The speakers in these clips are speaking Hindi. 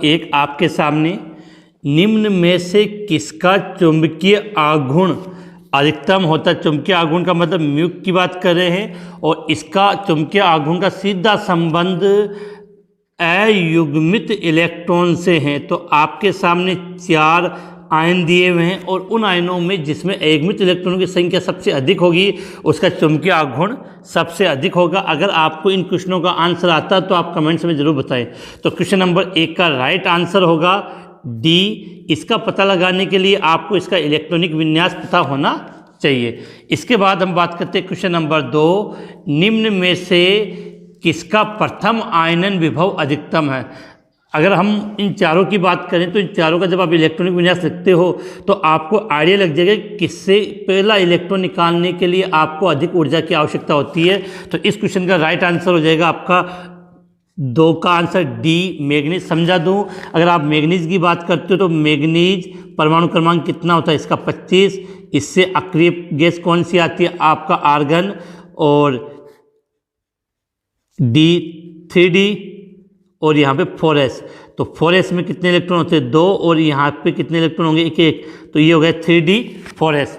एक आपके सामने निम्न में से किसका चुंबकीय आघूर्ण अधिकतम होता है। चुंबकीय आघूर्ण का मतलब म्यू की बात कर रहे हैं और इसका चुंबकीय आघूर्ण का सीधा संबंध अयुग्मित इलेक्ट्रॉन से है। तो आपके सामने 4 आयन दिए हुए हैं और उन आयनों में जिसमें अयुग्मित इलेक्ट्रॉनों की संख्या सबसे अधिक होगी उसका चुंबकीय आघूर्ण सबसे अधिक होगा। अगर आपको इन क्वेश्चनों का आंसर आता है तो आप कमेंट्स में ज़रूर बताएं। तो क्वेश्चन नंबर 1 का राइट आंसर होगा डी। इसका पता लगाने के लिए आपको इसका इलेक्ट्रॉनिक विन्यास पता होना चाहिए। इसके बाद हम बात करते हैं क्वेश्चन नंबर 2, निम्न में से किसका प्रथम आयनन विभव अधिकतम है। अगर हम इन चारों की बात करें तो इन चारों का जब आप इलेक्ट्रॉनिक विन्यास लिखते हो तो आपको आइडिया लग जाएगा किससे पहला इलेक्ट्रॉन निकालने के लिए आपको अधिक ऊर्जा की आवश्यकता होती है। तो इस क्वेश्चन का राइट आंसर हो जाएगा आपका 2 का आंसर डी मैग्नीज। समझा दूं, अगर आप मैग्नीज की बात करते हो तो मैग्नीज परमाणु क्रमांक कितना होता है इसका 25। इससे अक्रिय गैस कौन सी आती है आपका आर्गन और डी 3D और यहाँ पे 4s। तो 4s में कितने इलेक्ट्रॉन होते हैं 2 और यहाँ पे कितने इलेक्ट्रॉन होंगे 1। तो ये हो गया 3D 4s।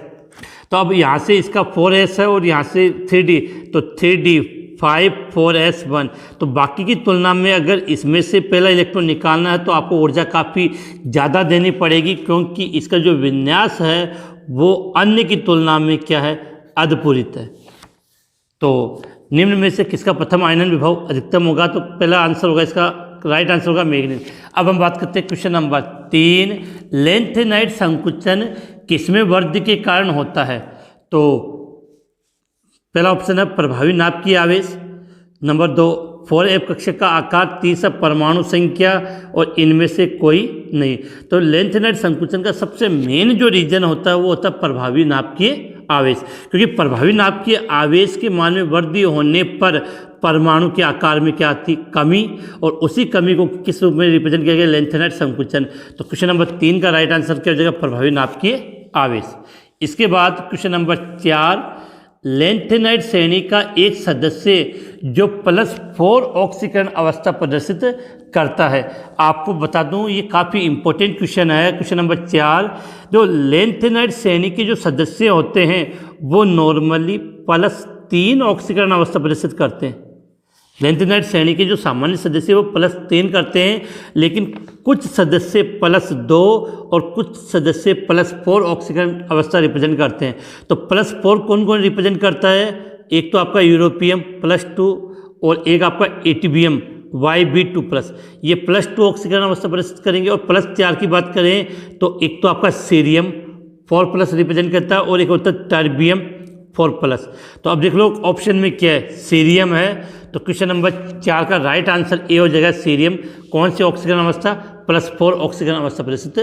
तो अब यहाँ से इसका 4s है और यहाँ से 3D, तो 3D 5 4s 1। तो बाकी की तुलना में अगर इसमें से पहला इलेक्ट्रॉन निकालना है तो आपको ऊर्जा काफ़ी ज़्यादा देनी पड़ेगी क्योंकि इसका जो विन्यास है वो अन्य की तुलना में क्या है अधपूरित है। तो निम्न में से किसका प्रथम आयनन विभव अधिकतम होगा। तो पहला आंसर होगा इसका राइट आंसर होगा मैग्नीज। अब हम बात करते हैं क्वेश्चन नंबर 3, लेंथेनाइट संकुचन किसमें वृद्धि के कारण होता है। तो पहला ऑप्शन है प्रभावी नाप की आवेश, नंबर 2 4f कक्षक का आकार, तीसरा परमाणु संख्या और इनमें से कोई नहीं। तो लेंथेनाइट संकुचन का सबसे मेन जो रीजन होता है वो होता है प्रभावी नापकीय आवेश, क्योंकि प्रभावी नापकीय आवेश के मान में वृद्धि होने पर परमाणु के आकार में क्या आती कमी, और उसी कमी को किस रूप में रिप्रेजेंट किया गया लेंथेनाइट संकुचन। तो क्वेश्चन नंबर 3 का राइट आंसर क्या हो जाएगा प्रभावी नापकीय आवेश। इसके बाद क्वेश्चन नंबर 4, लेंथेनाइट श्रेणी का एक सदस्य जो +4 ऑक्सीकरण अवस्था प्रदर्शित करता है। आपको बता दूं ये काफ़ी इंपॉर्टेंट क्वेश्चन है। क्वेश्चन नंबर 4, जो लेंथेनाइट श्रेणी के जो सदस्य होते हैं वो नॉर्मली +3 ऑक्सीकरण अवस्था प्रदर्शित करते हैं। लेंथेनाइट श्रेणी के जो सामान्य सदस्य वो +3 करते हैं, लेकिन कुछ सदस्य +2 और कुछ सदस्य +4 ऑक्सीकरण अवस्था रिप्रेजेंट करते हैं। तो +4 कौन कौन रिप्रेजेंट करता है, एक तो आपका यूरोपियम +2 और एक आपका एटीबियम YB2+, ये +2 ऑक्सीकरण अवस्था प्रदर्शित करेंगे। और +4 की बात करें तो एक तो आपका सीरियम 4+ रिप्रेजेंट करता है और एक होता है टर्बियम 4+। तो अब देख लो ऑप्शन में क्या है, सीरियम है। तो क्वेश्चन नंबर 4 का राइट आंसर ए हो जाएगा सीरियम। कौन सी ऑक्सीकरण अवस्था +4 ऑक्सीकरण अवस्था प्रदर्शित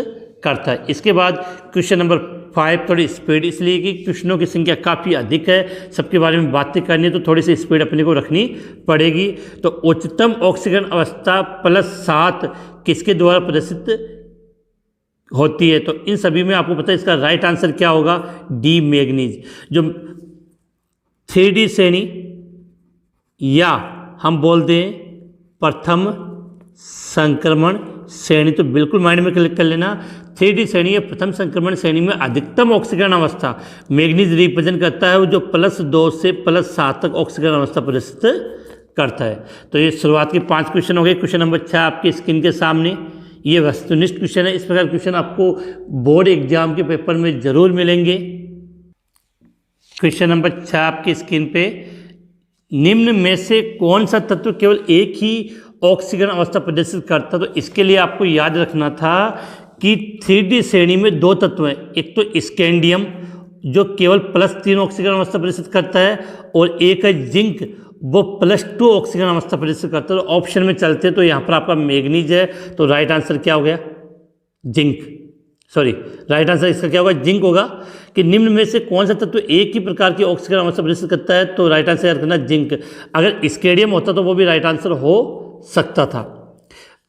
करता है। इसके बाद क्वेश्चन नंबर 5 थोड़ी स्पीड, इसलिए कि क्वेश्चनों की संख्या काफ़ी अधिक है, सबके बारे में बातें करनी है तो थोड़ी सी स्पीड अपने को रखनी पड़ेगी। तो उच्चतम ऑक्सीकरण अवस्था +7 किसके द्वारा प्रदर्शित होती है। तो इन सभी में आपको पता है इसका राइट आंसर क्या होगा, डी मैग्नीज। जो 3D श्रेणी या हम बोल दें प्रथम संक्रमण श्रेणी, तो बिल्कुल माइंड में क्लिक कर लेना। 3D श्रेणी या प्रथम संक्रमण श्रेणी में अधिकतम ऑक्सीकरण अवस्था मैग्नीज रिप्रेजेंट करता है, जो +2 से +7 तक ऑक्सीकरण अवस्था प्रदर्शित करता है। तो ये शुरुआत के 5 क्वेश्चन हो गए। क्वेश्चन नंबर 6 आपकी स्क्रीन के सामने, ये वस्तुनिष्ठ क्वेश्चन है। इस प्रकार क्वेश्चन आपको बोर्ड एग्जाम के पेपर में जरूर मिलेंगे। क्वेश्चन नंबर 6 आपकी स्क्रीन पे, निम्न में से कौन सा तत्व केवल एक ही ऑक्सीकरण अवस्था प्रदर्शित करता। तो इसके लिए आपको याद रखना था कि 3D श्रेणी में 2 तत्व हैं, एक तो स्कैंडियम जो केवल +3 ऑक्सीकरण अवस्था प्रदर्शित करता है और एक है जिंक वो +2 ऑक्सीकरण अवस्था प्रदर्शित करता है। तो ऑप्शन में चलते तो यहाँ पर आपका मैग्नीज है, तो राइट आंसर क्या हो गया जिंक, सॉरी राइट आंसर इसका क्या होगा जिंक होगा। कि निम्न में से कौन सा तत्व एक ही प्रकार की ऑक्सीकरण अवस्था प्रदर्शित करता है, तो राइट आंसर याद करना जिंक। अगर स्केडियम होता तो वो भी राइट आंसर हो सकता था,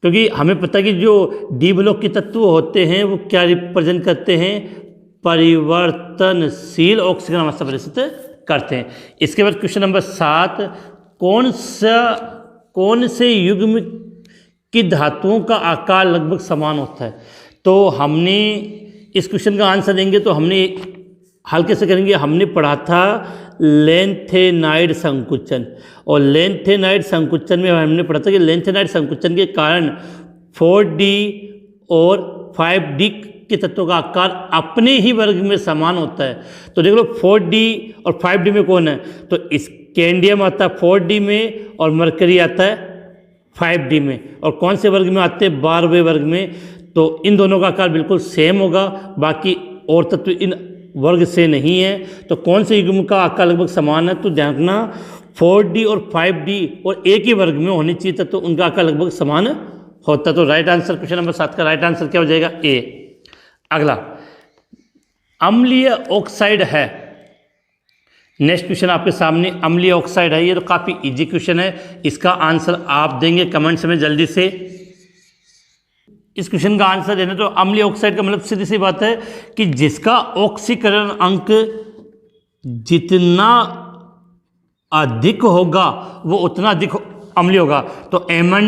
क्योंकि हमें पता है कि जो डी ब्लॉक के तत्व होते हैं वो क्या रिप्रेजेंट करते हैं, परिवर्तनशील ऑक्सीकरण अवस्था प्रदर्शित करते हैं। इसके बाद क्वेश्चन नंबर 7, कौन से युग्म कि धातुओं का आकार लगभग समान होता है। तो हमने इस क्वेश्चन का आंसर देंगे तो हमने हल्के से करेंगे, हमने पढ़ा था लेंथेनाइड संकुचन, और लेंथेनाइड संकुचन में हमने पढ़ा था कि लेंथेनाइड संकुचन के कारण 4D और 5D के तत्वों का आकार अपने ही वर्ग में समान होता है। तो देख लो 4D और 5D में कौन है, तो स्कैंडियम आता है 4D में और मरकरी आता है 5D में, और कौन से वर्ग में आते हैं, 12वें वर्ग में। तो इन दोनों का आकार बिल्कुल सेम होगा, बाकी और तत्व इन वर्ग से नहीं है। तो कौन से युग्म का आकार लगभग समान है, तो ध्यान रखना 4D और 5D और एक ही वर्ग में होनी चाहिए तो उनका आकार लगभग समान होता है। तो राइट आंसर क्वेश्चन नंबर 7 का राइट आंसर क्या हो जाएगा, ए। अगला अम्लीय ऑक्साइड है। नेक्स्ट क्वेश्चन आपके सामने अम्लीय ऑक्साइड है, ये तो काफ़ी इजी क्वेश्चन है, इसका आंसर आप देंगे कमेंट्स में जल्दी से। इस क्वेश्चन का आंसर देना, तो अम्लीय ऑक्साइड का मतलब सीधी सी बात है कि जिसका ऑक्सीकरण अंक जितना अधिक होगा वो उतना अधिक अम्लीय होगा। तो Mn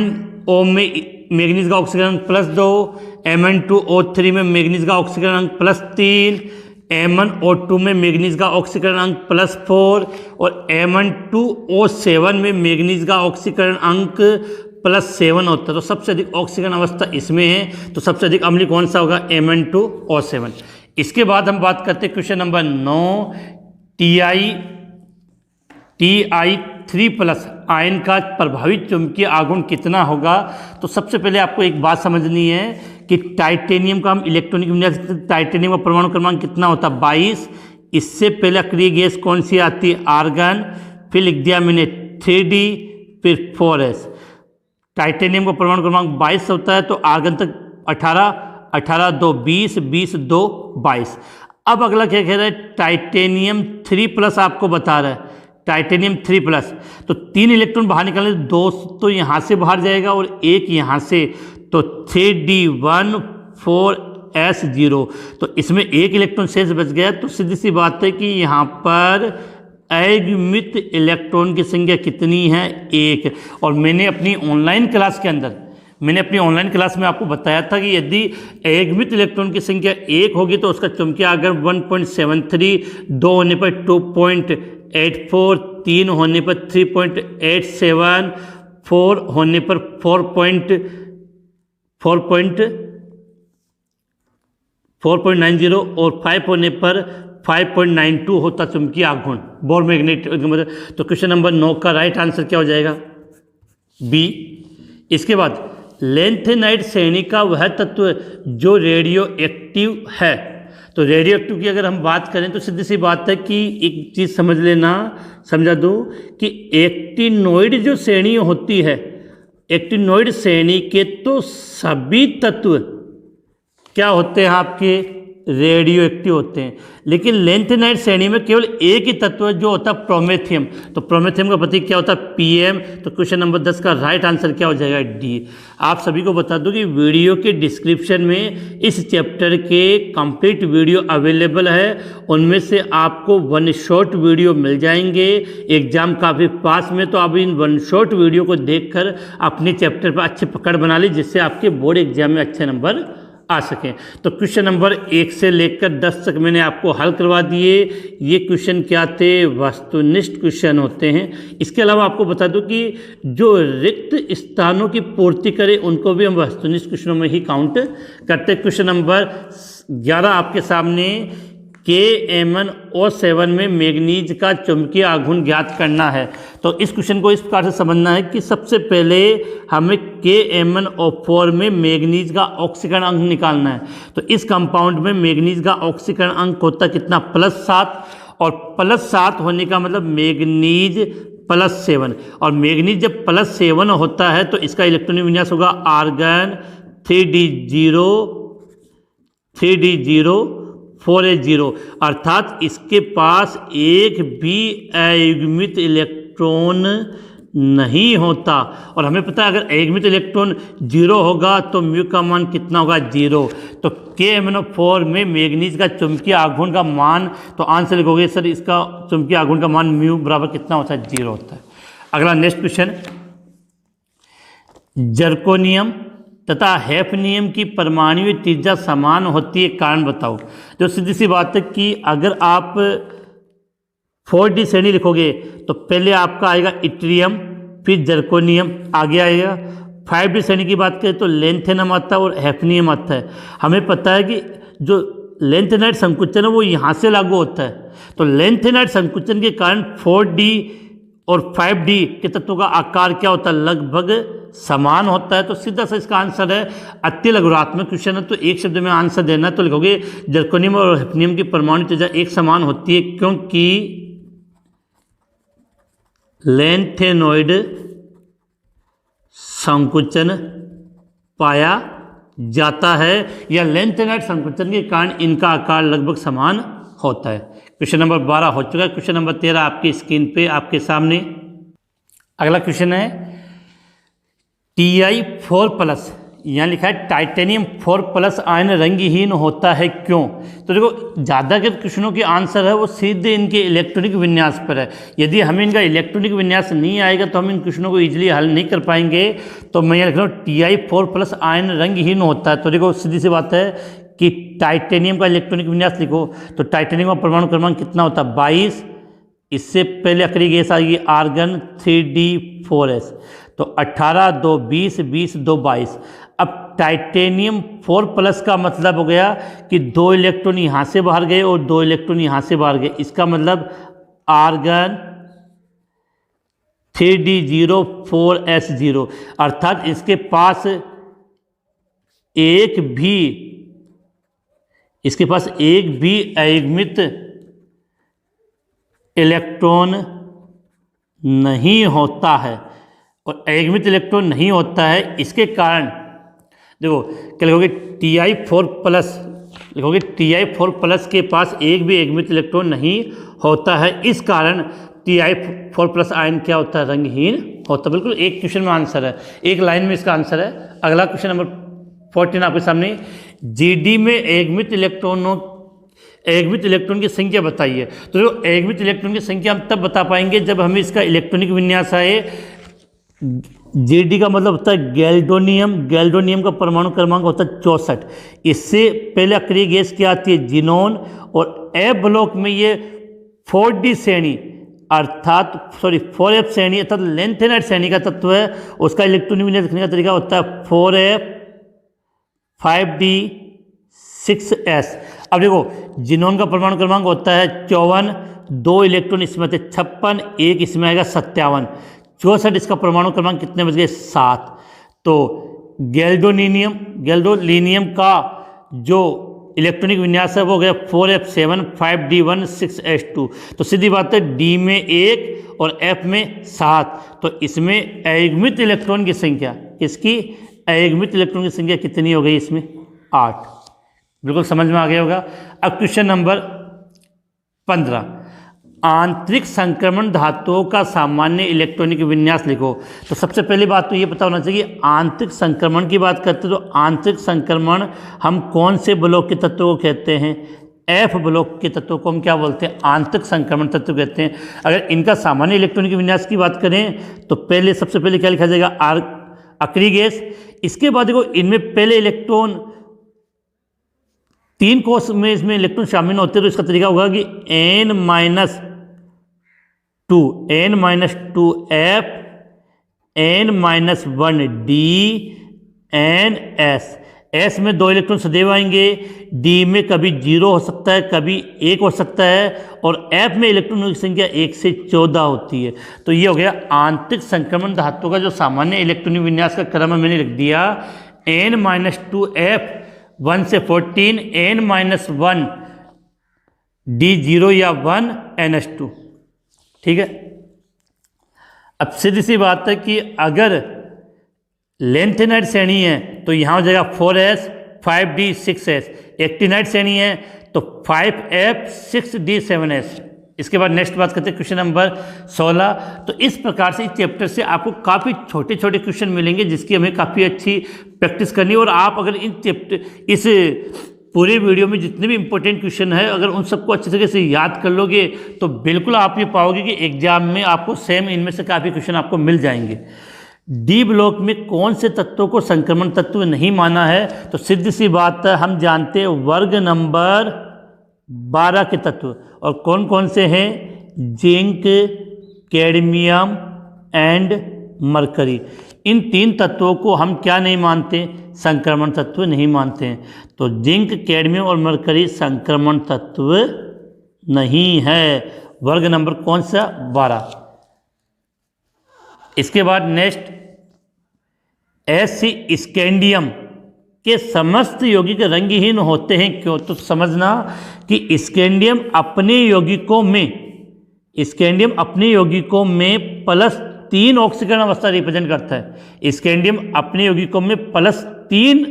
O में मैग्नीज का ऑक्सीकरण अंक +2, Mn2O3 में मैग्नीज का ऑक्सीकरण अंक +3, MnO2 में मैग्नीज का ऑक्सीकरण अंक +4 और Mn2O7 में मैग्नीज का ऑक्सीकरण अंक +7 होता है। तो सबसे अधिक ऑक्सीकरण अवस्था इसमें है, तो सबसे अधिक अम्लीय कौन सा होगा, Mn2O7। इसके बाद हम बात करते हैं क्वेश्चन नंबर 9, Ti3+ आयन का प्रभावित चुंबकीय आघूर्ण कितना होगा। तो सबसे पहले आपको एक बात समझनी है कि टाइटेनियम का हम इलेक्ट्रॉनिक विन्यास, टाइटेनियम का परमाणु क्रमांक कितना होता है, 22। इससे पहले अक्रिय गैस कौन सी आती है, आर्गन, फिर लिख दिया मैंने 3D, फिर 4s। टाइटेनियम का परमाणु क्रमांक 22 होता है, तो आर्गन तक 18, 18 2 20, 20 2 22। अब अगला क्या कह रहा है, टाइटेनियम 3+ आपको बता रहा है, टाइटेनियम 3+। तो 3 इलेक्ट्रॉन बाहर निकालने, 2 तो यहाँ से बाहर जाएगा और 1 यहाँ से, तो 3D1 4s0। तो इसमें 1 इलेक्ट्रॉन शेष बच गया। तो सीधी सी बात है कि यहाँ पर अयुग्मित इलेक्ट्रॉन की संख्या कितनी है, 1। और मैंने अपनी ऑनलाइन क्लास के अंदर, में आपको बताया था कि यदि अयुग्मित इलेक्ट्रॉन की संख्या 1 होगी तो उसका चुंबकीय आघूर्ण 1.73, 2 होने पर 2.84, 3 होने पर 3.87, 4 होने पर 4.90 और 5 होने पर 5.92 होता चुंबकीय आघूर्ण बोर मैग्नेट। तो क्वेश्चन नंबर 9 का राइट आंसर क्या हो जाएगा, बी। इसके बाद लेंथेनाइड श्रेणी का वह तत्व जो रेडियो एक्टिव है। तो रेडियो एक्टिव की अगर हम बात करें तो सीधी सी बात है कि एक चीज़ समझ लेना, समझा दो कि एक्टिनोइड जो श्रेणी होती है, एक्टिनोइड श्रेणी के तो सभी तत्व क्या होते हैं, आपके रेडियो एक्टिव होते हैं। लेकिन लेंथेनाइड श्रेणी में केवल एक ही तत्व है जो होता है प्रोमेथियम। तो प्रोमेथियम का प्रतीक क्या होता है, PM। तो क्वेश्चन नंबर 10 का राइट आंसर क्या हो जाएगा, डी। आप सभी को बता दूं कि वीडियो के डिस्क्रिप्शन में इस चैप्टर के कंप्लीट वीडियो अवेलेबल है, उनमें से आपको 1 शॉट वीडियो मिल जाएंगे। एग्जाम काफ़ी पास में, तो आप इन 1 शॉट वीडियो को देखकर अपने चैप्टर पर अच्छी पकड़ बना ली, जिससे आपके बोर्ड एग्जाम में अच्छे नंबर आ सकें। तो क्वेश्चन नंबर 1 से लेकर 10 तक मैंने आपको हल करवा दिए। ये क्वेश्चन क्या थे, वस्तुनिष्ठ क्वेश्चन होते हैं। इसके अलावा आपको बता दूं कि जो रिक्त स्थानों की पूर्ति करे उनको भी हम वस्तुनिष्ठ क्वेश्चनों में ही काउंट करते हैं। क्वेश्चन नंबर 11 आपके सामने, KMnO7 में मैग्नीज का चुंबकीय आघूर्ण ज्ञात करना है। तो इस क्वेश्चन को इस प्रकार से समझना है कि सबसे पहले हमें KMnO4 में मैग्नीज का ऑक्सीकरण अंक निकालना है। तो इस कंपाउंड में मैग्नीज का ऑक्सीकरण अंक होता है कितना, +7, और +7 होने का मतलब मैग्नीज +7, और मैग्नीज जब +7 होता है तो इसका इलेक्ट्रॉनिक विन्यास होगा आर्गन 3D0 4s0, अर्थात इसके पास एक भी अयुग्मित इलेक्ट्रॉन नहीं होता। और हमें पता है अगर अयुग्मित इलेक्ट्रॉन 0 होगा तो म्यू का मान कितना होगा, 0। तो KMnO4 में मैग्नीज का चुंबकीय आघूर्ण का मान, तो आंसर लिखोगे सर इसका चुंबकीय आघूर्ण का मान म्यू बराबर कितना होता है, 0 होता है। अगला नेक्स्ट क्वेश्चन, जर्कोनियम तथा हैफनियम की परमाणु त्रिज्या समान होती है, कारण बताओ। तो सीधी सी बात है कि अगर आप 4D श्रेणी लिखोगे तो पहले आपका आएगा इट्रियम, फिर जर्कोनियम आगे आएगा। 5D श्रेणी की बात करें तो लेंथेनम आता है और हैफनियम आता है। हमें पता है कि जो लेंथेनाइट संकुचन है वो यहाँ से लागू होता है, तो लेंथेनाइट संकुचन के कारण 4D और 5D के तत्वों का आकार क्या होता है, लगभग समान होता है। तो सीधा सा इसका आंसर है अति लघुरात्मक क्वेश्चन है, तो एक शब्द में आंसर देना है, तो लिखोगे जर्कोनियम और हैफनियम की परमाणु त्रिज्या एक समान होती है क्योंकि लेंथेनॉइड संकुचन पाया जाता है या लेंथेनाइट संकुचन के कारण इनका आकार लगभग समान होता है। क्वेश्चन नंबर 12 हो चुका है। क्वेश्चन नंबर 13 आपकी स्क्रीन पे आपके सामने। अगला क्वेश्चन है Ti4+, यहाँ लिखा है टाइटेनियम 4+ आयन रंगहीन होता है क्यों। तो देखो ज़्यादा के क्वेश्चनों के आंसर है वो सीधे इनके इलेक्ट्रॉनिक विन्यास पर है। यदि हमें इनका इलेक्ट्रॉनिक विन्यास नहीं आएगा तो हम इन क्वेश्चनों को इजीली हल नहीं कर पाएंगे। तो मैं यहाँ लिख रहा हूँ Ti4+ आयन रंगहीन होता है। तो देखो सीधी सी बात है कि टाइटेनियम का इलेक्ट्रॉनिक विन्यास लिखो तो टाइटेनियम का परमाणु क्रमांक कितना होता है, 22। इससे पहले अक्रिय गैस आएगी आर्गन 3D4S, तो 18 2 20 20 2 22। अब टाइटेनियम 4+ का मतलब हो गया कि 2 इलेक्ट्रॉन यहाँ से बाहर गए और 2 इलेक्ट्रॉन यहाँ से बाहर गए। इसका मतलब आर्गन 3D0 4S0, अर्थात इसके पास एक भी अयुग्मित इलेक्ट्रॉन नहीं होता है। और अयुग्मित इलेक्ट्रॉन नहीं होता है इसके कारण देखो क्या लिखोगे, Ti4+, लिखोगे Ti4+ के पास एक भी अयुग्मित इलेक्ट्रॉन नहीं होता है, इस कारण Ti4+ आयन क्या होता है, रंगहीन होता है। बिल्कुल एक क्वेश्चन में आंसर है, एक लाइन में इसका आंसर है। अगला क्वेश्चन नंबर 14 आपके सामने। GD में अयुग्मित इलेक्ट्रॉन की संख्या बताइए। तो जो अयुग्मित इलेक्ट्रॉन की संख्या हम तब बता पाएंगे जब हमें इसका इलेक्ट्रॉनिक विन्यास आए। GD का मतलब होता है गैल्डोनियम, गैल्डोनियम का परमाणु क्रमांक होता है 64। इससे पहले अक्रिय गैस क्या आती है, जिनोन, और F ब्लॉक में ये 4D श्रेणी अर्थात 4F श्रेणी अर्थात लेंथेनाइट श्रेणी का तत्व है। उसका इलेक्ट्रॉनिक विन्यास लिखने का तरीका होता है 4F 5D 6S। अब देखो जिनोन का परमाणु क्रमांक होता है 54, 2 इलेक्ट्रॉन इसमें आते 56, एक इसमें आएगा 57, 64 इसका परमाणु क्रमांक कितने बच गए, 7। तो गैल्डोनियम का जो इलेक्ट्रॉनिक विन्यास है वो हो गया 4F7 5D1 6S2। तो सीधी बात है D में 1 और F में 7, तो इसमें अयुग्मित इलेक्ट्रॉन की संख्या, किसकी, अयुग्मित इलेक्ट्रॉन की संख्या कितनी हो गई, इसमें 8। बिल्कुल समझ में आ गया होगा। अब क्वेश्चन नंबर 15, आंतरिक संक्रमण धातुओं का सामान्य इलेक्ट्रॉनिक विन्यास लिखो। तो सबसे पहली बात तो ये पता होना चाहिए, आंतरिक संक्रमण की बात करते हैं तो आंतरिक संक्रमण हम कौन से ब्लॉक के तत्वों को कहते हैं, F ब्लॉक के तत्वों को हम क्या बोलते हैं, आंतरिक संक्रमण तत्व कहते हैं। अगर इनका सामान्य इलेक्ट्रॉनिक विन्यास की बात करें तो पहले सबसे पहले क्या लिखा जाएगा, अक्रिय गैस। इसके बाद देखो इनमें पहले इलेक्ट्रॉन 3 कोष में इसमें इलेक्ट्रॉन शामिल होते हैं, तो इसका तरीका होगा कि N-2F N-1D NS। S में 2 इलेक्ट्रॉन सदैव आएंगे, D में कभी 0 हो सकता है, कभी 1 हो सकता है, और F में इलेक्ट्रॉनों की संख्या 1 से 14 होती है। तो ये हो गया आंतरिक संक्रमण धातु का जो सामान्य इलेक्ट्रॉनिक विन्यास का क्रम मैंने लिख दिया, N-2F 1 से 14, N-1 D0 या 1 NS2। ठीक है। अब सीधी सी बात है कि अगर लेंथेनाइट श्रेणी है तो यहाँ हो जाएगा 4S 5D 6S, एक्टिनाइट श्रेणी है तो 5F 6D 7S। इसके बाद नेक्स्ट बात करते हैं क्वेश्चन नंबर 16। तो इस प्रकार से इस चैप्टर से आपको काफ़ी छोटे छोटे क्वेश्चन मिलेंगे जिसकी हमें काफ़ी अच्छी प्रैक्टिस करनी है। और आप अगर इस पूरे वीडियो में जितने भी इंपॉर्टेंट क्वेश्चन है अगर उन सबको अच्छे तरीके से याद कर लोगे तो बिल्कुल आप ये पाओगे कि एग्जाम में आपको सेम इनमें से काफ़ी क्वेश्चन आपको मिल जाएंगे। डी ब्लॉक में कौन से तत्वों को संक्रमण तत्व नहीं माना है? तो सीधी सी बात है, हम जानते हैं वर्ग नंबर 12 के तत्व, और कौन कौन से हैं? Zinc, cadmium and mercury. इन 3 तत्वों को हम क्या नहीं मानते? संक्रमण तत्व नहीं मानते हैं। तो जिंक, कैडमियम और मरकरी संक्रमण तत्व नहीं है। वर्ग नंबर कौन सा? 12। इसके बाद नेक्स्ट, स्कैंडियम के समस्त यौगिक रंगहीन होते हैं क्यों? तो समझना कि स्कैंडियम अपने यौगिकों में +3 ऑक्सीकरण अवस्था रिप्रेजेंट करता है। स्कैंडियम अपने यौगिकों में +3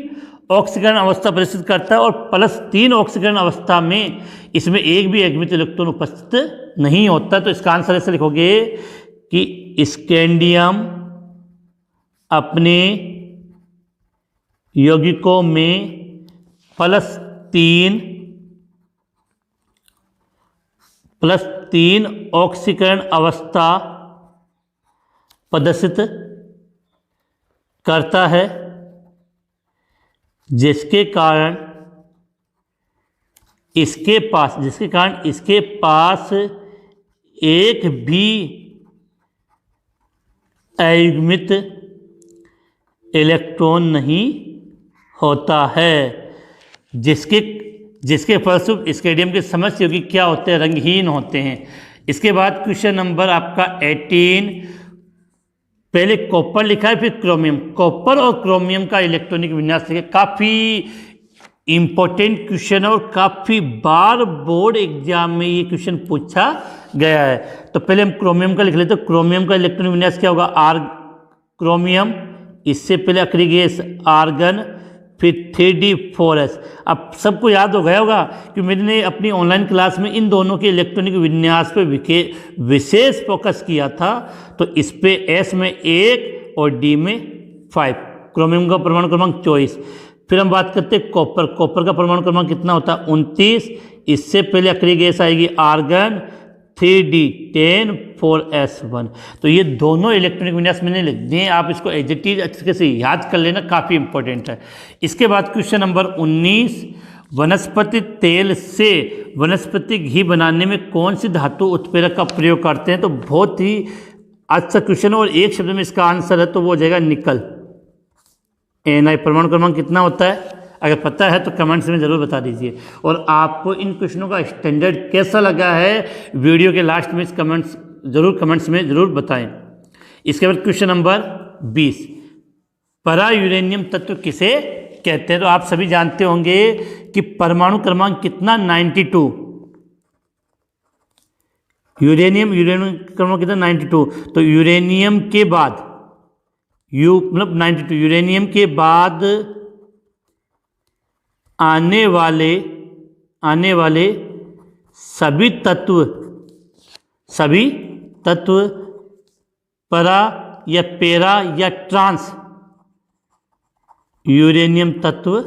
ऑक्सीकरण अवस्था प्रदर्शित करता है, और +3 ऑक्सीकरण अवस्था में इसमें एक भी एकमित इलेक्ट्रॉन उपस्थित नहीं होता। तो इसका आंसर ऐसे लिखोगे कि स्कैंडियम अपने यौगिकों में +3 ऑक्सीकरण अवस्था प्रदर्शित करता है, जिसके कारण इसके पास एक भी अयुग्मित इलेक्ट्रॉन नहीं होता है, जिसके फलस्वरूप स्कैंडियम के समस्त यौगिक क्या होते हैं? रंगहीन होते हैं। इसके बाद क्वेश्चन नंबर आपका 18, पहले कॉपर लिखा है फिर क्रोमियम। कॉपर और क्रोमियम का इलेक्ट्रॉनिक विन्यास लिखा, काफ़ी इंपॉर्टेंट क्वेश्चन है और काफ़ी बार बोर्ड एग्जाम में ये क्वेश्चन पूछा गया है। तो पहले हम क्रोमियम का लिख लेते हैं। क्रोमियम का इलेक्ट्रॉनिक विन्यास क्या होगा? क्रोमियम, इससे पहले आखिरी गैस आर्गन, फिर 3D4S। अब सबको याद हो गया होगा कि मैंने अपनी ऑनलाइन क्लास में इन दोनों के इलेक्ट्रॉनिक विन्यास पे विशेष फोकस किया था। तो इस पे S में 1 और D में 5। क्रोमियम का परमाणु क्रमांक 24। फिर हम बात करते हैं कॉपर। कॉपर का परमाणु क्रमांक कितना होता है? 29। इससे पहले आखिरी गैस आएगी आर्गन, 3D10 4S1। तो ये दोनों इलेक्ट्रॉनिक विन्यास मैंने लिख दिए, आप इसको एग्जैक्टली अच्छे से याद कर लेना, काफ़ी इंपॉर्टेंट है। इसके बाद क्वेश्चन नंबर 19, वनस्पति तेल से वनस्पति घी बनाने में कौन सी धातु उत्प्रेरक का प्रयोग करते हैं? तो बहुत ही अच्छा क्वेश्चन, और एक शब्द में इसका आंसर है तो वो हो जाएगा निकल। Na परमाणु क्रमांक कितना होता है? अगर पता है तो कमेंट्स में ज़रूर बता दीजिए। और आपको इन क्वेश्चनों का स्टैंडर्ड कैसा लगा है, वीडियो के लास्ट में कमेंट्स में ज़रूर बताएं। इसके बाद क्वेश्चन नंबर 20, परा यूरेनियम तत्व किसे कहते हैं? तो आप सभी जानते होंगे कि परमाणु क्रमांक कितना? 92। यूरेनियम क्रमांक कितना? 92। तो यूरेनियम के बाद मतलब 92, यूरेनियम के बाद आने वाले सभी तत्व परा या पेरा या ट्रांस यूरेनियम तत्व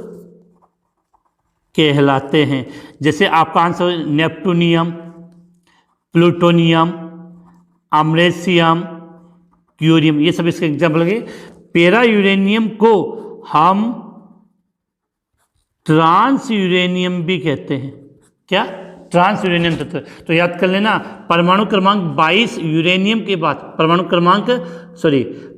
कहलाते हैं। जैसे आपका आंसर नेप्टूनियम, प्लूटोनियम, अमरेशियम, क्यूरियम, ये सब इसके एग्जाम्पल लगे। पेरा यूरेनियम को हम ट्रांस यूरेनियम भी कहते हैं। क्या? ट्रांस यूरेनियम तत्व। तो याद कर लेना, परमाणु क्रमांक 22 यूरेनियम के बाद परमाणु क्रमांक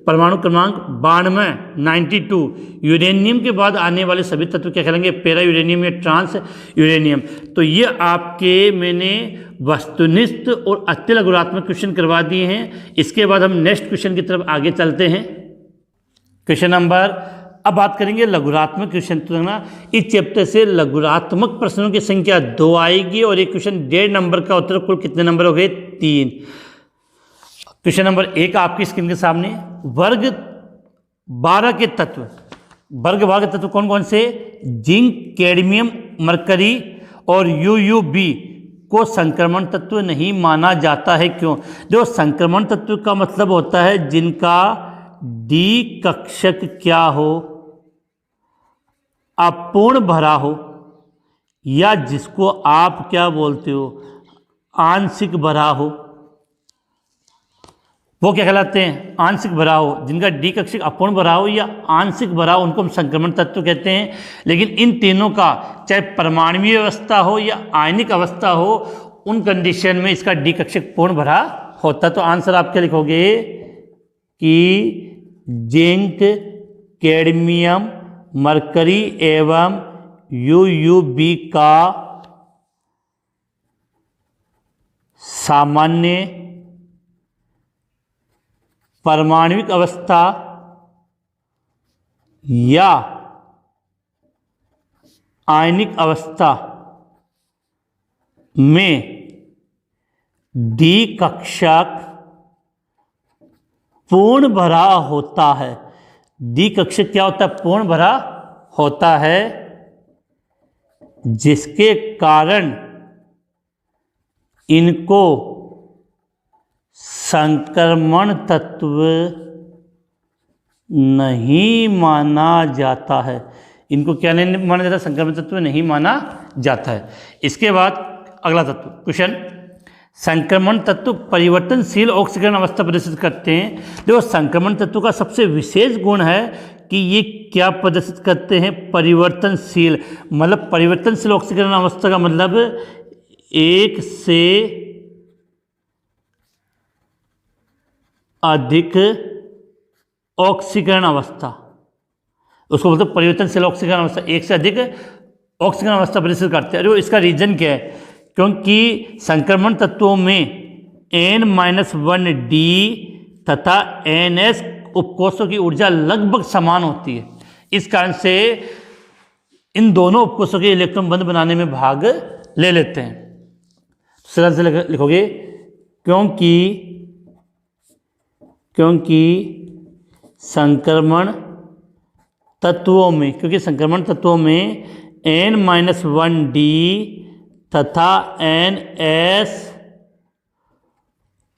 92 92 यूरेनियम के बाद आने वाले सभी तत्व क्या कहलाएंगे? पेरा यूरेनियम या ट्रांस यूरेनियम। तो ये आपके मैंने वस्तुनिष्ठ और अत्यलघुरात्मक क्वेश्चन करवा दिए हैं। इसके बाद हम नेक्स्ट क्वेश्चन की तरफ आगे चलते हैं। क्वेश्चन नंबर, अब बात करेंगे लघुरात्मक क्वेश्चन। तो ना इस चैप्टर से लघुरात्मक प्रश्नों की संख्या 2 आएगी, और एक क्वेश्चन 1.5 नंबर का उत्तर कुल कितने नंबर हो गए? 3। क्वेश्चन नंबर 1 आपकी स्क्रीन के सामने, वर्ग 12 के तत्व, वर्ग 12 के तत्व कौन कौन से? जिंक, कैडमियम, मरकरी और UUB को संक्रमण तत्व नहीं माना जाता है। क्यों? जो संक्रमण तत्व का मतलब होता है जिनका डी कक्षक क्या हो? अपूर्ण भरा हो, या जिसको आप क्या बोलते हो? आंशिक भरा हो, वो क्या कहलाते हैं? आंशिक भराव। जिनका डी कक्षक अपूर्ण भराव या आंशिक भराव, उनको हम संक्रमण तत्व कहते हैं। लेकिन इन तीनों का चाहे परमाणुीय अवस्था हो या आयनिक अवस्था हो, उन कंडीशन में इसका डी कक्षक पूर्ण भरा होता। तो आंसर आप क्या लिखोगे कि जिंक, कैडमियम, मरकरी एवं यूयूबी का सामान्य परमाणुविक अवस्था या आयनिक अवस्था में डी कक्षक पूर्ण भरा होता है। डी कक्षक क्या होता है? पूर्ण भरा होता है, जिसके कारण इनको संक्रमण तत्व नहीं माना जाता है। इनको क्या नहीं माना जाता? संक्रमण तत्व नहीं माना जाता है। इसके बाद अगला तत्व क्वेश्चन, संक्रमण तत्व परिवर्तनशील ऑक्सीकरण अवस्था प्रदर्शित करते हैं। देखो, संक्रमण तत्व का सबसे विशेष गुण है कि ये क्या प्रदर्शित करते हैं? परिवर्तनशील। मतलब परिवर्तनशील ऑक्सीकरण अवस्था का मतलब एक से अधिक ऑक्सीकरण अवस्था, उसको बोलते हैं परिवर्तनशील ऑक्सीकरण अवस्था। एक से अधिक ऑक्सीकरण अवस्था प्रदर्शित करते हैं। और इसका रीजन क्या है? क्योंकि संक्रमण तत्वों में N-1D तथा NS उपकोषों की ऊर्जा लगभग समान होती है। इस कारण से इन दोनों उपकोषों के इलेक्ट्रॉन बंध बनाने में भाग ले लेते हैं। सरल से लिखोगे क्योंकि संक्रमण तत्वों में N-1D तथा NS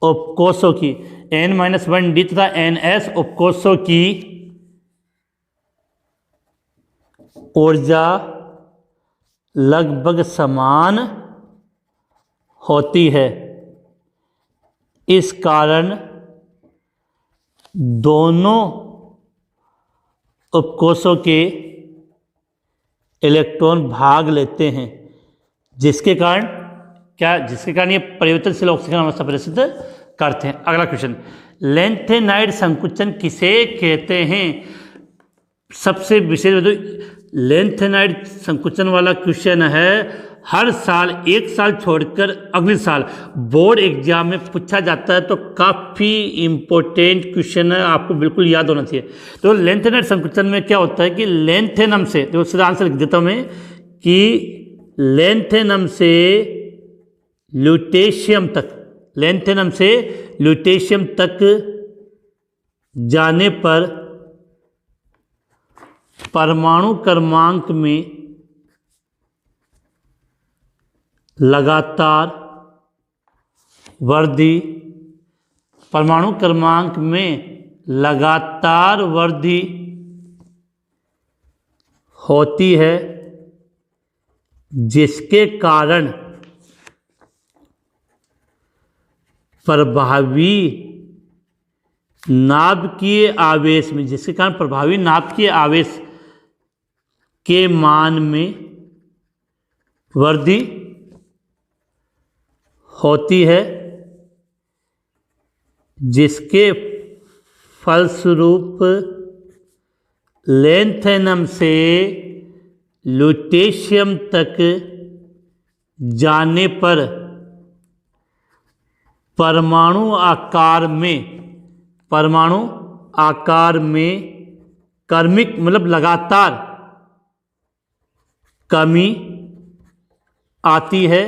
उपकोषों की N-1D तथा NS उपकोषों की ऊर्जा लगभग समान होती है। इस कारण दोनों उपकोषों के इलेक्ट्रॉन भाग लेते हैं, जिसके कारण ये परिवर्तनशील ऑक्सीकरण अवस्था प्रदर्शित करते हैं। अगला क्वेश्चन, लेंथेनाइड संकुचन किसे कहते हैं? सबसे विशेष लेंथेनाइड संकुचन वाला क्वेश्चन है। हर साल, एक साल छोड़कर अगले साल बोर्ड एग्जाम में पूछा जाता है, तो काफ़ी इम्पोर्टेंट क्वेश्चन है, आपको बिल्कुल याद होना चाहिए। तो लेंथेनाइड संकुचन में क्या होता है कि लेंथेनम से, तो सीधा आंसर लिख देता हूँ मैं कि लेंथेनम से ल्यूटेशियम तक जाने पर परमाणु क्रमांक में लगातार वृद्धि होती है, जिसके कारण प्रभावी नाभिकीय आवेश के मान में वृद्धि होती है, जिसके फलस्वरूप लेंथेनम से ल्यूटेशियम तक जाने पर परमाणु आकार में क्रमिक मतलब लगातार कमी आती है।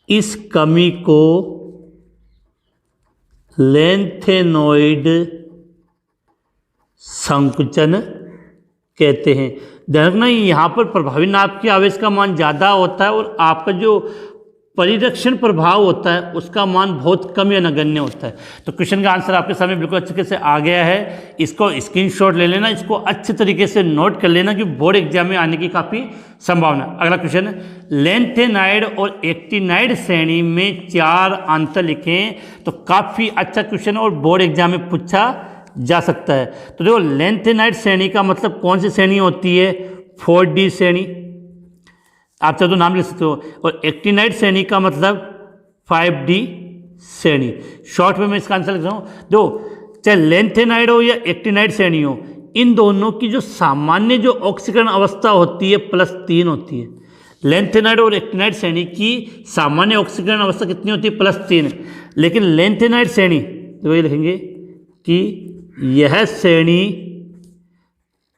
इस कमी को लेंथेनॉइड संकुचन कहते हैं। ध्यान रखना, यहाँ पर प्रभावी नाभिकीय आवेश का मान ज़्यादा होता है और आपका जो परिरक्षण प्रभाव होता है उसका मान बहुत कम या नगण्य होता है। तो क्वेश्चन का आंसर आपके सामने बिल्कुल अच्छे से आ गया है। इसको स्क्रीनशॉट ले लेना, इसको अच्छे तरीके से नोट कर लेना कि बोर्ड एग्जाम में आने की काफ़ी संभावना। अगला क्वेश्चन है, लेंथेनाइड और एक्टिनाइड श्रेणी में 4 अंतर लिखें। तो काफ़ी अच्छा क्वेश्चन और बोर्ड एग्जाम में पूछा जा सकता है। तो देखो, लेंथेनाइड श्रेणी का मतलब कौन सी श्रेणी होती है? 4D श्रेणी, आप चाहे तो नाम लिख सकते हो। और एक्टिनाइड श्रेणी का मतलब 5D श्रेणी। शॉर्ट में मैं इसका आंसर लिख रहा हूँ। जो चाहे लेंथेनाइड हो या एक्टिनाइड श्रेणी हो, इन दोनों की जो सामान्य जो ऑक्सीकरण अवस्था होती है +3 होती है। लेंथेनाइड और एक्टिनाइड श्रेणी की सामान्य ऑक्सीकरण अवस्था कितनी होती है? +3। लेकिन लेंथेनाइड श्रेणी, तो ये लिखेंगे कि यह श्रेणी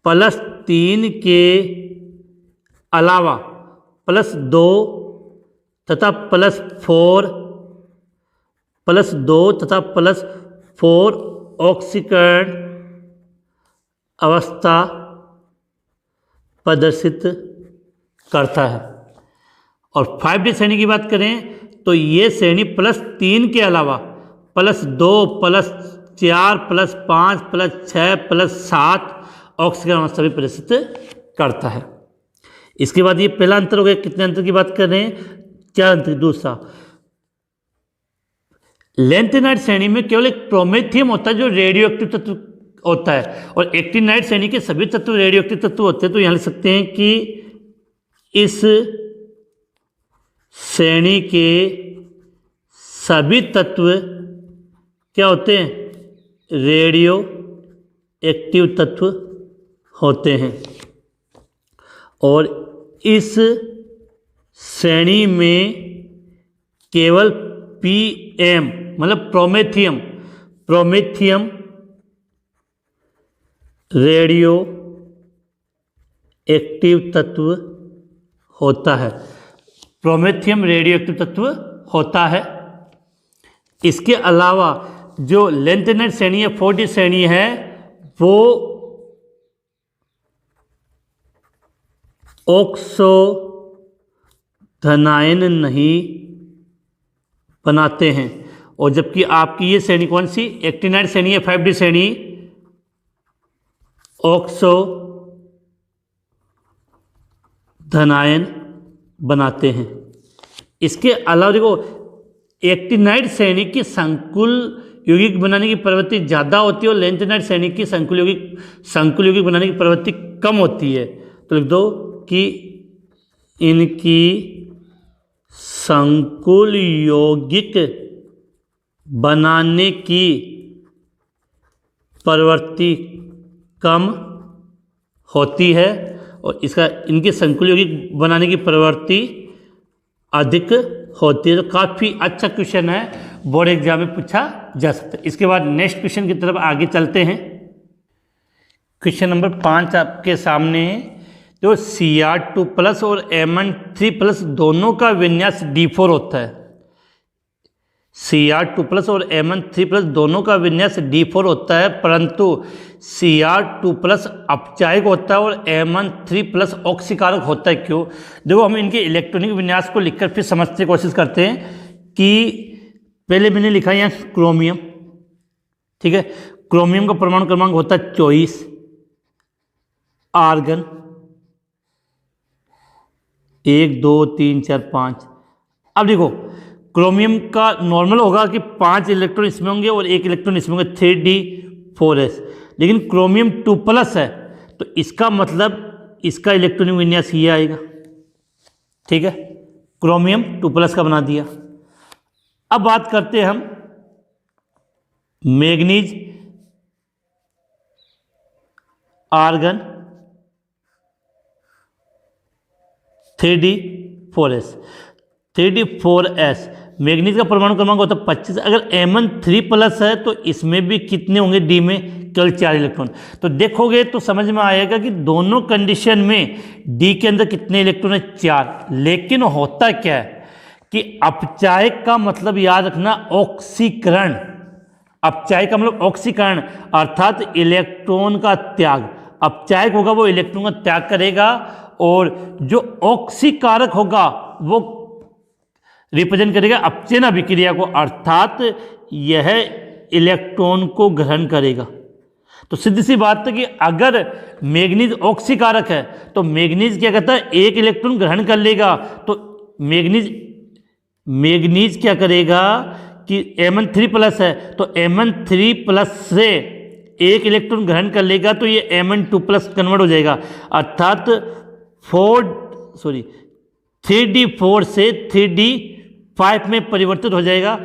+3 के अलावा +2 तथा +4 ऑक्सीकरण अवस्था प्रदर्शित करता है। और 5D श्रेणी की बात करें तो ये श्रेणी +3 के अलावा +2, +4, +5, +6, +7 ऑक्सीकरण अवस्था भी प्रदर्शित करता है। इसके बाद ये पहला अंतर हो गया। कितने अंतर की बात कर रहे हैं? 4 अंतर। दूसरा, लेंथेनाइड श्रेणी में केवल एक प्रोमेथियम होता है जो रेडियो एक्टिव तत्व होता है, और एक्टिनाइड श्रेणी के सभी तत्व रेडियो एक्टिव तत्व होते हैं। तो यहाँ लिख सकते हैं कि इस श्रेणी के सभी तत्व क्या होते हैं? रेडियो एक्टिव तत्व होते हैं। और इस श्रेणी में केवल PM मतलब प्रोमेथियम रेडियो एक्टिव तत्व होता है। प्रोमेथियम रेडियो एक्टिव तत्व होता है। इसके अलावा जो लेंथेनाइड श्रेणी है, 4D श्रेणी है, वो ऑक्सो धनायन नहीं बनाते हैं। और जबकि आपकी ये श्रेणी कौन सी? एक्टिनाइड श्रेणी है, 5D श्रेणी, ऑक्सो धनायन बनाते हैं। इसके अलावा देखो, एक्टिनाइड श्रेणी की संकुल यौगिक बनाने की प्रवृत्ति ज़्यादा होती है और लेंथेनाइड श्रेणी की संकुल यौगिक बनाने की प्रवृत्ति कम होती है। तो लिख दो कि इनकी संकुल यौगिक बनाने की प्रवृत्ति कम होती है और इनके संकुल यौगिक बनाने की प्रवृत्ति अधिक होती है। तो काफ़ी अच्छा क्वेश्चन है, बोर्ड एग्जाम में पूछा जा सकता है। इसके बाद नेक्स्ट क्वेश्चन की तरफ आगे चलते हैं। क्वेश्चन नंबर 5 आपके सामने है। तो Cr2+ और Mn3+ दोनों का विन्यास D4 होता है। Cr2+ और Mn3+ दोनों का विन्यास D4 होता है, परंतु Cr2+ अपचायक होता है और Mn3+ ऑक्सीकारक होता है। क्यों? देखो, हम इनके इलेक्ट्रॉनिक विन्यास को लिखकर फिर समझने की कोशिश करते हैं कि पहले मैंने लिखा यहाँ क्रोमियम, ठीक है। क्रोमियम का परमाणु क्रमांक होता है 24, आर्गन 1 2 3 4 5। अब देखो, क्रोमियम का नॉर्मल होगा कि 5 इलेक्ट्रॉन इसमें होंगे और 1 इलेक्ट्रॉन इसमें होंगे, 3D4S। लेकिन क्रोमियम 2+ है तो इसका मतलब इसका इलेक्ट्रॉनिक विन्यास ये आएगा, ठीक है। क्रोमियम 2+ का बना दिया। अब बात करते हैं हम manganese, argon 3D4S। 3D4S manganese का परमाणु क्रमांक होता है 25। अगर Mn3+ है तो इसमें भी कितने होंगे? D में केवल 4 इलेक्ट्रॉन। तो देखोगे तो समझ में आएगा कि दोनों कंडीशन में D के अंदर कितने इलेक्ट्रॉन है? 4। लेकिन होता क्या है कि अपचायक का मतलब याद रखना ऑक्सीकरण। अपचायक का मतलब ऑक्सीकरण अर्थात इलेक्ट्रॉन का त्याग। अपचायक होगा वो इलेक्ट्रॉन का त्याग करेगा और जो ऑक्सीकारक होगा वो रिप्रेजेंट करेगा अपचयन अभिक्रिया को, अर्थात यह इलेक्ट्रॉन को ग्रहण करेगा। तो सीधी सी बात है कि अगर मैग्नीज ऑक्सीकारक है तो मैग्नीज क्या करता है, एक इलेक्ट्रॉन ग्रहण कर लेगा। तो मैग्नीज क्या करेगा कि Mn3+ है तो Mn3+ से एक इलेक्ट्रॉन ग्रहण कर लेगा तो ये Mn2+ कन्वर्ट हो जाएगा, अर्थात 3d4 से 3d5 में परिवर्तित हो जाएगा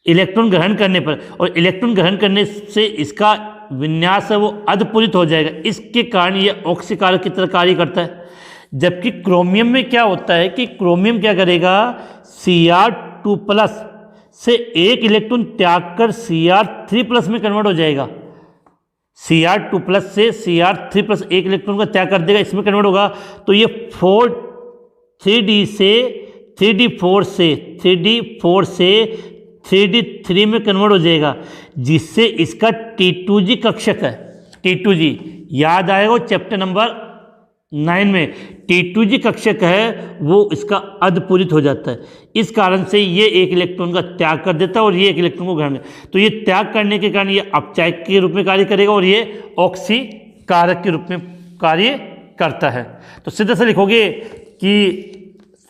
इलेक्ट्रॉन ग्रहण करने पर। और इलेक्ट्रॉन ग्रहण करने से इसका विन्यास है वो अधपूरित हो जाएगा, इसके कारण ये ऑक्सीकारक की तरह कार्य करता है। जबकि क्रोमियम में क्या होता है कि क्रोमियम क्या करेगा, Cr2+ से एक इलेक्ट्रॉन त्याग कर Cr3+ में कन्वर्ट हो जाएगा। Cr2+ से Cr3+ एक इलेक्ट्रॉन का त्याग कर देगा, इसमें कन्वर्ट होगा। तो ये 3d4 से 3d3 में कन्वर्ट हो जाएगा, जिससे इसका T2G कक्षक है। T2G याद आएगा वो चैप्टर नंबर 9 में, T2G कक्षक है वो इसका अधपूरित हो जाता है। इस कारण से ये एक इलेक्ट्रॉन का त्याग कर देता है और ये एक इलेक्ट्रॉन को ग्रहण। तो ये त्याग करने के कारण ये अपचायक के रूप में कार्य करेगा और ये ऑक्सीकारक के रूप में कार्य करता है। तो सीधे से लिखोगे कि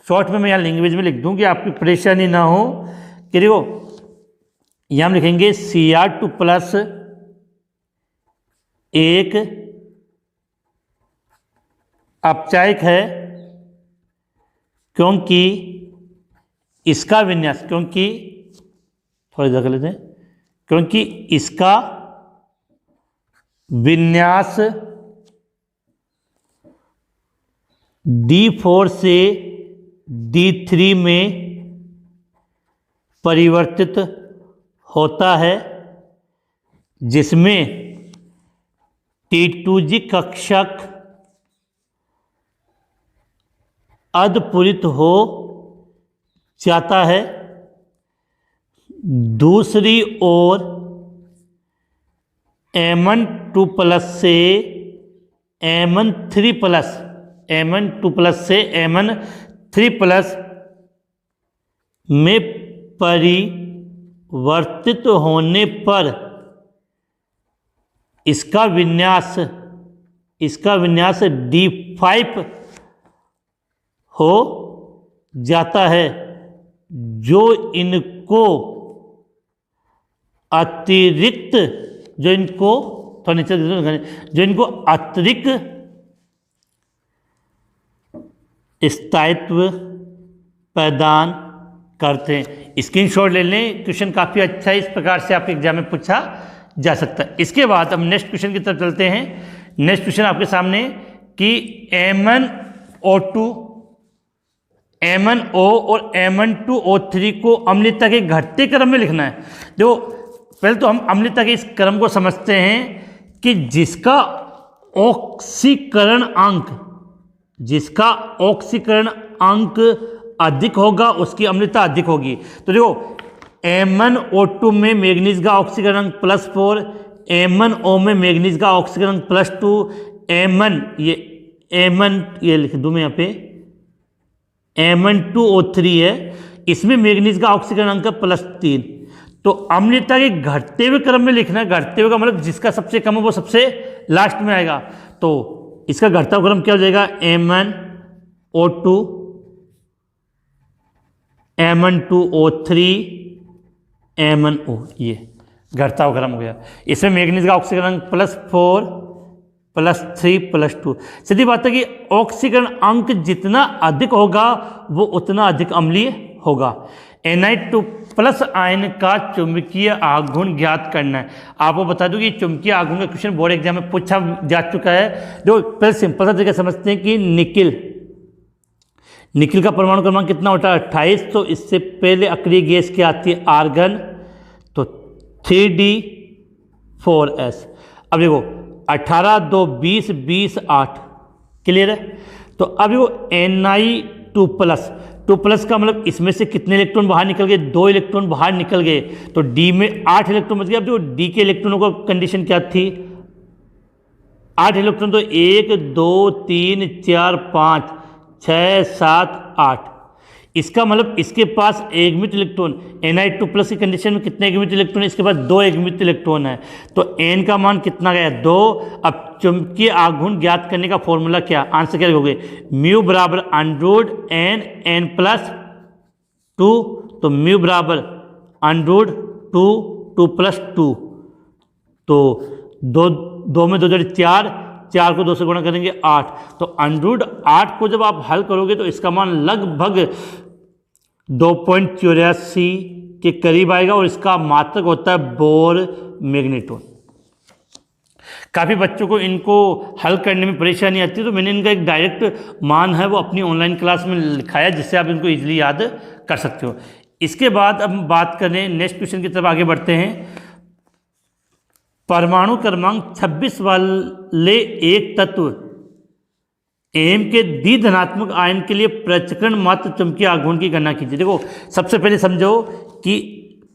शॉर्ट में मैं यहाँ लैंग्वेज में लिख दूँ कि आपकी परेशानी ना हो। कि देखो यहाँ हम लिखेंगे Cr2+ एक अपचायक है क्योंकि इसका विन्यास, थोड़ी जगह लेते हैं, क्योंकि इसका विन्यास D4 से D3 में परिवर्तित होता है, जिसमें T2G कक्षक अधपूरित हो जाता है। दूसरी ओर Mn2+ से Mn3+ में परिवर्तित होने पर इसका विन्यास D5 हो जाता है, जो इनको अतिरिक्त स्थायित्व प्रदान करते हैं। स्क्रीनशॉट ले लें, क्वेश्चन काफ़ी अच्छा है, इस प्रकार से आपके एग्जाम में पूछा जा सकता है। इसके बाद हम नेक्स्ट क्वेश्चन की तरफ चलते हैं। नेक्स्ट क्वेश्चन आपके सामने कि MnO और Mn2O3 को अम्लता के घटते क्रम में लिखना है। देखो पहले तो हम अम्लता के इस क्रम को समझते हैं कि जिसका ऑक्सीकरण अंक अधिक होगा उसकी अम्लता अधिक होगी। तो देखो MnO2 में मैग्नीज का ऑक्सीकरण अंक +4, MnO में मैग्नीज का ऑक्सीकरण अंक +2, ये लिख दूं मैं यहाँ पे Mn2O3 है, इसमें मैग्नीज का ऑक्सीकरण अंक +3। तो अम्लता के घटते हुए क्रम में लिखना है। घटते हुए का मतलब जिसका सबसे कम है वो सबसे लास्ट में आएगा। तो इसका घटता हुआ क्रम क्या हो जाएगा, MnO2, Mn2O3, MnO, ये घटता हुआ क्रम हो गया। इसमें मैग्नीज का ऑक्सीकरण अंक +4, +3, +2। सीधी बात है कि ऑक्सीकरण अंक जितना अधिक होगा वो उतना अधिक अम्लीय होगा। Na2+ आयन का चुंबकीय आघूर्ण ज्ञात करना है। आपको बता दूं कि चुंबकीय आघूर्ण का क्वेश्चन बोर्ड एग्जाम में पूछा जा चुका है। जो पहले सिंपल सा तरीका समझते हैं कि निकिल का परमाणु क्रमांक कितना होता है, 28। तो इससे पहले अक्रिय गैस क्या आती है, आर्गन, तो 3d4s। अब देखो 18, 2, 20, 20, 8, क्लियर है। तो अब वो Na2+ का मतलब इसमें से कितने इलेक्ट्रॉन बाहर निकल गए, 2 इलेक्ट्रॉन बाहर निकल गए। तो D में 8 इलेक्ट्रॉन बच गए। अब जो D के इलेक्ट्रॉनों का कंडीशन क्या थी, 8 इलेक्ट्रॉन, तो 1, 2, 3, 4, 5, 6, 7, 8। इसका मतलब इसके पास एकमित इलेक्ट्रॉन Na2+ की कंडीशन में कितने एकमित इलेक्ट्रॉन है, इसके पास 2 एकमित इलेक्ट्रॉन है। तो n का मान कितना गया, 2। अब चुंबकीय आघूर्ण ज्ञात करने का फॉर्मूला क्या, आंसर क्या लिखोगे, म्यू बराबर अंडरूट n+2। तो म्यू बराबर अंडरूट 2+2। तो दो में 2 जोड़े 4, 4 को 2 से गुणा करेंगे 8। तो अंडरूट 8 को जब आप हल करोगे तो इसका मान लगभग 2.84 के करीब आएगा और इसका मात्रक होता है बोर मैग्नेट्रॉन। काफ़ी बच्चों को इनको हल करने में परेशानी आती है, तो मैंने इनका एक डायरेक्ट मान है वो अपनी ऑनलाइन क्लास में लिखाया, जिससे आप इनको इजीली याद कर सकते हो। इसके बाद अब हम बात करें नेक्स्ट क्वेश्चन की तरफ आगे बढ़ते हैं। परमाणु क्रमांक 26 वाले एक तत्व एम के द्विधनात्मक आयन के लिए प्रचक्रण मात्र चुंबकीय आघूर्ण की गणना कीजिए। देखो सबसे पहले समझो कि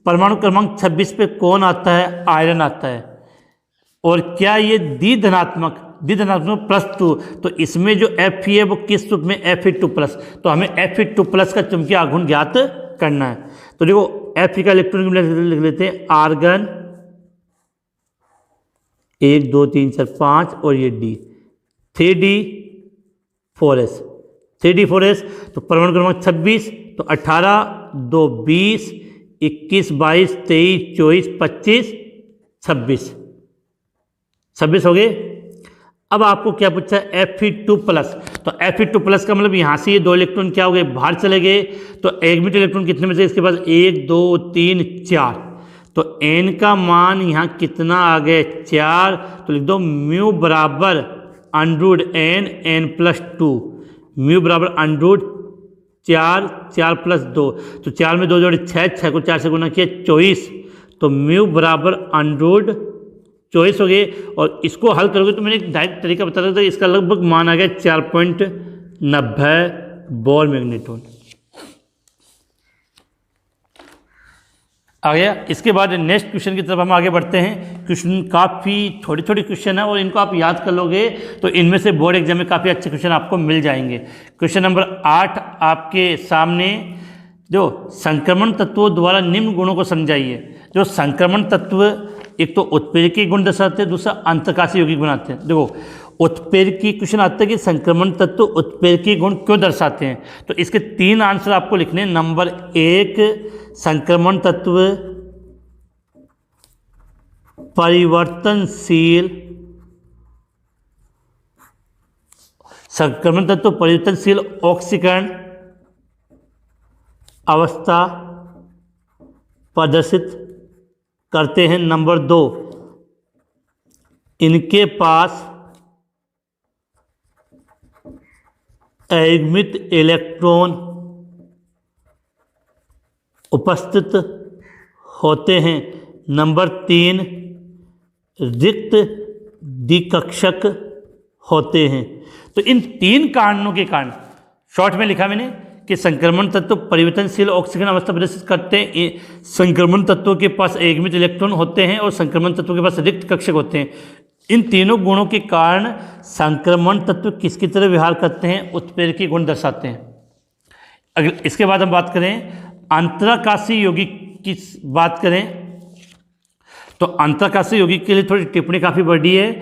परमाणु क्रमांक 26 पे कौन आता है, आयरन आता है, और क्या ये द्विधनात्मक +2, तो इसमें जो Fe है वो किस रूप में, Fe2+। तो हमें Fe2+ का चुंबकीय आघूर्ण ज्ञात करना है। तो देखो Fe का इलेक्ट्रॉन लिख लेते हैं, आर्गन 1 2 3 4 5 और ये D 3D4S। तो परमाणु क्रमांक 26, तो 18 2 20 21 22 23 24 25 26 हो गए। अब आपको क्या पूछा है, Fe2+। तो Fe2+ का मतलब यहाँ से ये 2 इलेक्ट्रॉन क्या हो गए, बाहर चले गए। तो एकमित इलेक्ट्रॉन कितने में से, इसके पास 1 2 3 4। तो n का मान यहाँ कितना आ गया, 4। तो लिख दो म्यू बराबर अंडरूट n+2। म्यू बराबर अंडरूट 4 + 2। तो 4 में 2 जोड़े 6, 6 को 4 से गुना किया 24। तो म्यू बराबर अंडरूट 24 हो गए। और इसको हल करोगे तो मैंने एक डायरेक्ट तरीका बता रहा था, इसका लगभग मान आ गया 4.90 बोर मैग्नेट्रॉन आ गया। इसके बाद नेक्स्ट क्वेश्चन की तरफ हम आगे बढ़ते हैं। क्वेश्चन काफ़ी छोटे छोटे क्वेश्चन है और इनको आप याद कर लोगे तो इनमें से बोर्ड एग्जाम में काफ़ी अच्छे क्वेश्चन आपको मिल जाएंगे। क्वेश्चन नंबर 8 आपके सामने, जो संक्रमण तत्वों द्वारा निम्न गुणों को समझाइए। जो संक्रमण तत्व एक तो उत्प्रेरकी गुण दर्शाते हैं, दूसरा अंतर्काशी यौगिक गुण आते हैं। देखो उत्प्रेरकी क्वेश्चन आता है कि संक्रमण तत्व उत्प्रेरकी गुण क्यों दर्शाते हैं, तो इसके 3 आंसर आपको लिखने हैं। नंबर 1, संक्रमण तत्व परिवर्तनशील ऑक्सीकरण अवस्था प्रदर्शित करते हैं। नंबर 2, इनके पास एकमित इलेक्ट्रॉन उपस्थित होते हैं। नंबर 3, रिक्त द्विकक्षक होते हैं। तो इन 3 कारणों के कारण शॉर्ट में लिखा मैंने कि संक्रमण तत्व परिवर्तनशील ऑक्सीकरण अवस्था प्रदर्शित करते हैं। संक्रमण तत्वों के पास एकमित इलेक्ट्रॉन होते हैं और संक्रमण तत्वों के पास रिक्त कक्षक होते हैं। इन तीनों गुणों के कारण संक्रमण तत्व किसकी तरह व्यवहार करते हैं, उत्प्रेरकी गुण दर्शाते हैं। अगले इसके बाद हम बात करें अंतराकाशी यौगिक की बात करें तो अंतराकाशी यौगिक के लिए थोड़ी टिप्पणी काफ़ी बड़ी है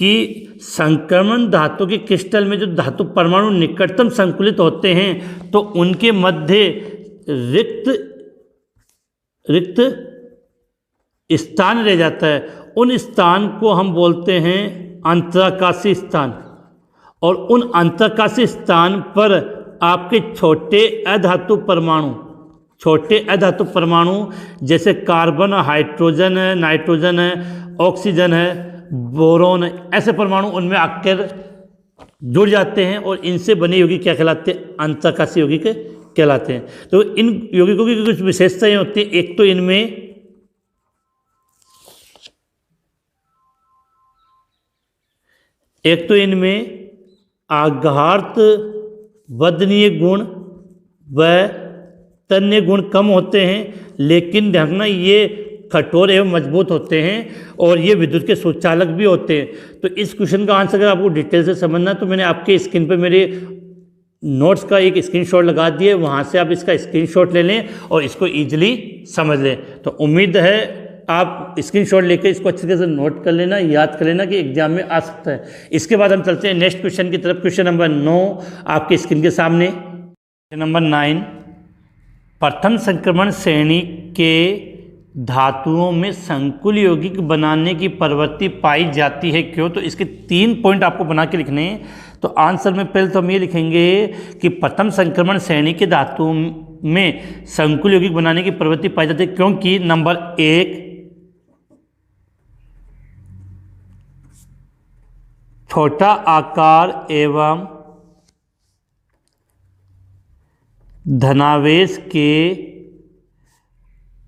कि संक्रमण धातु के क्रिस्टल में जो धातु परमाणु निकटतम संकुलित होते हैं तो उनके मध्य रिक्त स्थान रह जाता है। उन स्थान को हम बोलते हैं अंतराकाशी स्थान, और उन अंतराकाशी स्थान पर आपके छोटे अधातु परमाणु जैसे कार्बन, हाइड्रोजन है, नाइट्रोजन है, ऑक्सीजन है, बोरोन है, ऐसे परमाणु उनमें आकर जुड़ जाते हैं और इनसे बने यौगिक क्या कहलाते हैं, अंतराकाशी यौगिक कहलाते हैं। तो इन यौगिकों की कुछ विशेषताएं होती हैं। एक तो इनमें आघात बदनीय गुण व तन्य गुण कम होते हैं, लेकिन ढंगना ये कठोर एवं मजबूत होते हैं और ये विद्युत के सुचालक भी होते हैं। तो इस क्वेश्चन का आंसर अगर आपको डिटेल से समझना है तो मैंने आपके स्क्रीन पर मेरे नोट्स का एक स्क्रीनशॉट लगा दिए, वहाँ से आप इसका स्क्रीनशॉट ले लें और इसको ईजिली समझ लें। तो उम्मीद है आप स्क्रीनशॉट लेकर इसको अच्छे तरह से नोट कर लेना, याद कर लेना कि एग्जाम में आ सकता है। इसके बाद हम चलते हैं नेक्स्ट क्वेश्चन की तरफ। क्वेश्चन नंबर 9 आपके स्क्रीन के सामने। क्वेश्चन नंबर 9, प्रथम संक्रमण श्रेणी के धातुओं में संकुल यौगिक बनाने की प्रवृत्ति पाई जाती है, क्यों? तो इसके 3 पॉइंट आपको बना के लिखने हैं। तो आंसर में पहले तो हम ये लिखेंगे कि प्रथम संक्रमण श्रेणी के धातुओं में संकुल यौगिक बनाने की प्रवृत्ति पाई जाती है, क्योंकि नंबर 1, छोटा आकार एवं धनावेश के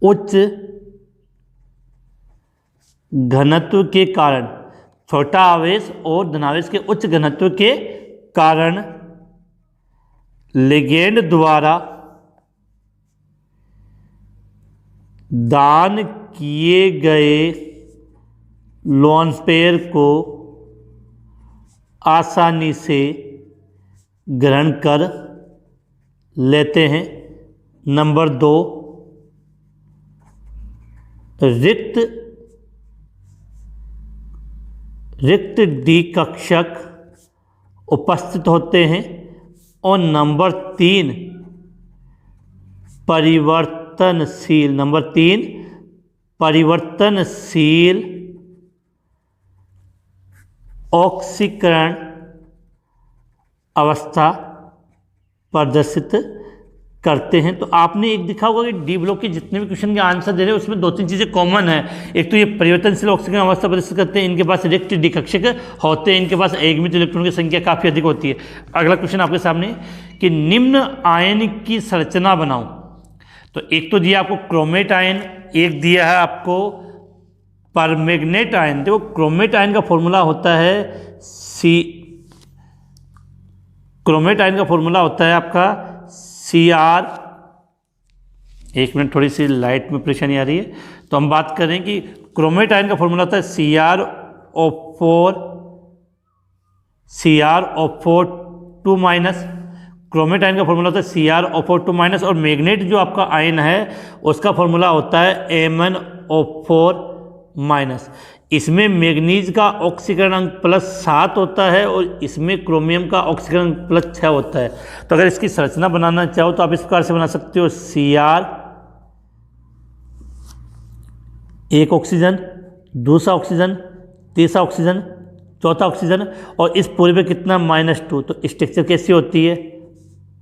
उच्च घनत्व के कारण, छोटा आवेश और धनावेश के उच्च घनत्व के कारण लिगेंड द्वारा दान किए गए लोन पेयर को आसानी से ग्रहण कर लेते हैं। नंबर 2, रिक्त द्विकक्षक उपस्थित होते हैं। और नंबर 3, परिवर्तनशील ऑक्सीकरण अवस्था प्रदर्शित करते हैं। तो आपने एक देखा होगा कि डी ब्लॉक के जितने भी क्वेश्चन के आंसर दे रहे हैं उसमें 2-3 चीज़ें कॉमन है। एक तो ये परिवर्तनशील ऑक्सीकरण अवस्था प्रदर्शित करते हैं, इनके पास रिक्त द्विकक्षक होते हैं, इनके पास एकमित इलेक्ट्रॉन की संख्या काफ़ी अधिक होती है। अगला क्वेश्चन आपके सामने कि निम्न आयन की संरचना बनाओ। तो एक तो दिया आपको क्रोमेट आयन, एक दिया है आपको परमैंगनेट आयन। देखो क्रोमेट आयन का फॉर्मूला होता है क्रोमेट आयन का फॉर्मूला होता है आपका Cr। एक मिनट, थोड़ी सी लाइट में परेशानी आ रही है। तो हम बात करें कि क्रोमेट आयन का फॉर्मूला होता है CrO4 2 माइनस। क्रोमेट आयन का फॉर्मूला होता है CrO4 2 माइनस। और मैग्नेट जो आपका आयन है उसका फॉर्मूला होता है MnO4 माइनस। इसमें मैग्नीज का ऑक्सीकरण अंक +7 होता है और इसमें क्रोमियम का ऑक्सीकरण अंक +6 होता है। तो अगर इसकी संरचना बनाना चाहो तो आप इस प्रकार से बना सकते हो Cr, एक ऑक्सीजन, दूसरा ऑक्सीजन, तीसरा ऑक्सीजन, चौथा ऑक्सीजन, और इस पूरे पे कितना -2। तो स्ट्रक्चर कैसी होती है?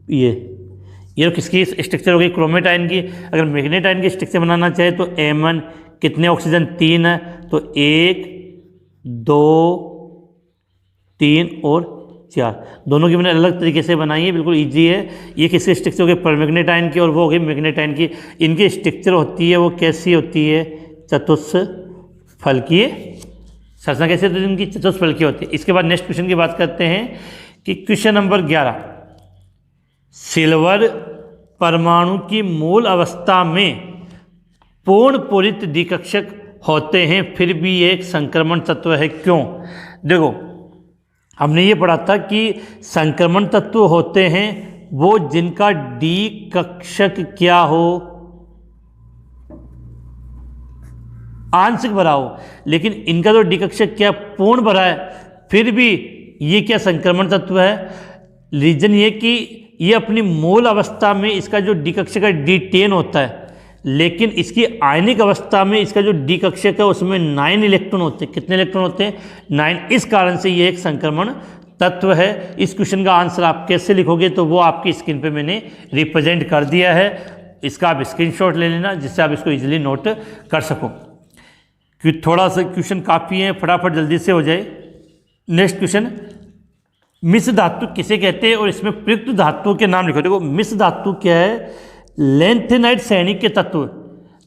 ये किसकी स्ट्रक्चर होगी? क्रोमेट आयन की। अगर मैग्नेट आयन की स्ट्रक्चर बनाना चाहे तो Mn, कितने ऑक्सीजन? 3 है, तो 1 2 3 और 4। दोनों की मैंने अलग तरीके से बनाई है, बिल्कुल इजी है। ये किसकी स्ट्रक्चर होगी? परमैंगनेट आयन की, और वो होगी मैग्नेट आयन की। इनकी स्ट्रक्चर होती है वो कैसी होती है? चतुष्फलकीय। संरचना कैसे होती है इनकी? चतुष्फलकीय होती है। इसके बाद नेक्स्ट क्वेश्चन की बात करते हैं कि क्वेश्चन नंबर 11, सिल्वर परमाणु की मूल अवस्था में पूर्ण पूरित द्विकक्षक होते हैं, फिर भी एक संक्रमण तत्व है, क्यों? देखो हमने ये पढ़ा था कि संक्रमण तत्व होते हैं वो जिनका द्विकक्षक क्या हो? आंशिक भरा हो। लेकिन इनका तो द्विकक्षक क्या पूर्ण भरा है, फिर भी ये क्या संक्रमण तत्व है? रीजन ये कि ये अपनी मूल अवस्था में इसका जो द्विकक्षक है D10 होता है, लेकिन इसकी आयनिक अवस्था में इसका जो द्विकक्षक है उसमें 9 इलेक्ट्रॉन होते हैं। कितने इलेक्ट्रॉन होते हैं? 9। इस कारण से ये एक संक्रमण तत्व है। इस क्वेश्चन का आंसर आप कैसे लिखोगे तो वो आपकी स्क्रीन पे मैंने रिप्रेजेंट कर दिया है। इसका आप स्क्रीनशॉट ले लेना जिससे आप इसको इजीली नोट कर सको, क्योंकि थोड़ा सा क्वेश्चन काफ़ी है, फटाफट जल्दी से हो जाए। नेक्स्ट क्वेश्चन, मिश्र धातु किसे कहते हैं और इसमें प्रयुक्त धातुओं के नाम लिखो। देखो मिश्र धातु क्या है? लेंथेनाइड श्रेणी के तत्व।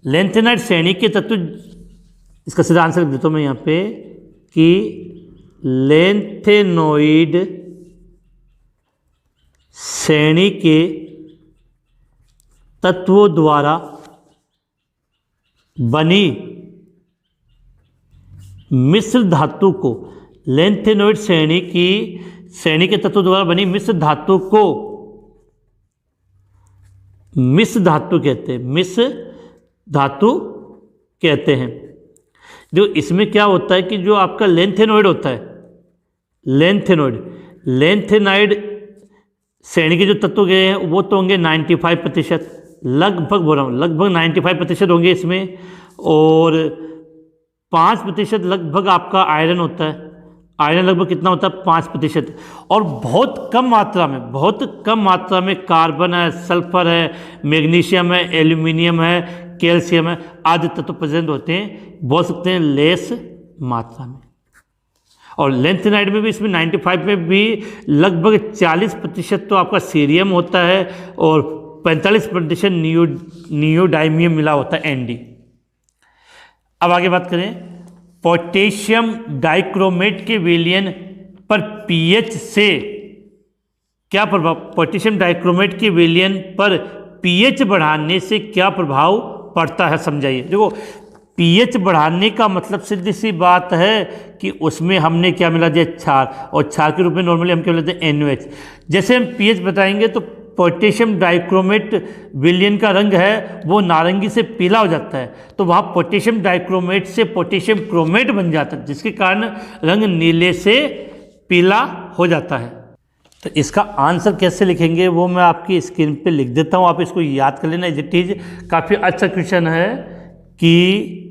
लेंथेनाइड श्रेणी के तत्व, इसका सीधा आंसर लिख देता हूँ मैं यहाँ पे कि लेंथेनोइड श्रेणी के तत्वों द्वारा बनी मिश्र धातु को, लेंथेनोइड श्रेणी के तत्वों द्वारा बनी मिश्र धातु को मिश्र धातु कहते हैं, मिश्र धातु कहते हैं। जो इसमें क्या होता है कि जो आपका लेंथेनॉइड होता है, लेंथेनॉइड श्रेणी के जो तत्व गए हैं वो तो होंगे 95%, लगभग बोल रहा हूँ, लगभग 95% होंगे इसमें, और 5% लगभग आपका आयरन होता है। आयरन लगभग कितना होता है? 5%। और बहुत कम मात्रा में कार्बन है, सल्फर है, मैग्नीशियम है, एल्यूमिनियम है, कैल्शियम है आदि तत्व प्रेजेंट होते हैं, बोल सकते हैं लेस मात्रा में। और लेंथेनाइड में भी, इसमें 95 में भी लगभग 40% तो आपका सीरियम होता है और 45% नियोडाइमियम मिला होता है, ND। अब आगे बात करें, पोटेशियम डाइक्रोमेट के विलयन पर pH से क्या प्रभाव, पोटेशियम डाइक्रोमेट के विलयन पर pH बढ़ाने से क्या प्रभाव पड़ता है, समझाइए। देखो pH बढ़ाने का मतलब सीधी सी बात है कि उसमें हमने क्या मिला दिया, क्षार, और क्षार के रूप में नॉर्मली हम क्या मिलाते हैं, NaOH। जैसे हम pH बताएंगे तो पोटेशियम डाइक्रोमेट विलयन का रंग है वो नारंगी से पीला हो जाता है, तो वहाँ पोटेशियम डाइक्रोमेट से पोटेशियम क्रोमेट बन जाता है, जिसके कारण रंग नीले से पीला हो जाता है। तो इसका आंसर कैसे लिखेंगे वो मैं आपकी स्क्रीन पे लिख देता हूँ, आप इसको याद कर लेना। इट इज काफ़ी अच्छा क्वेश्चन है कि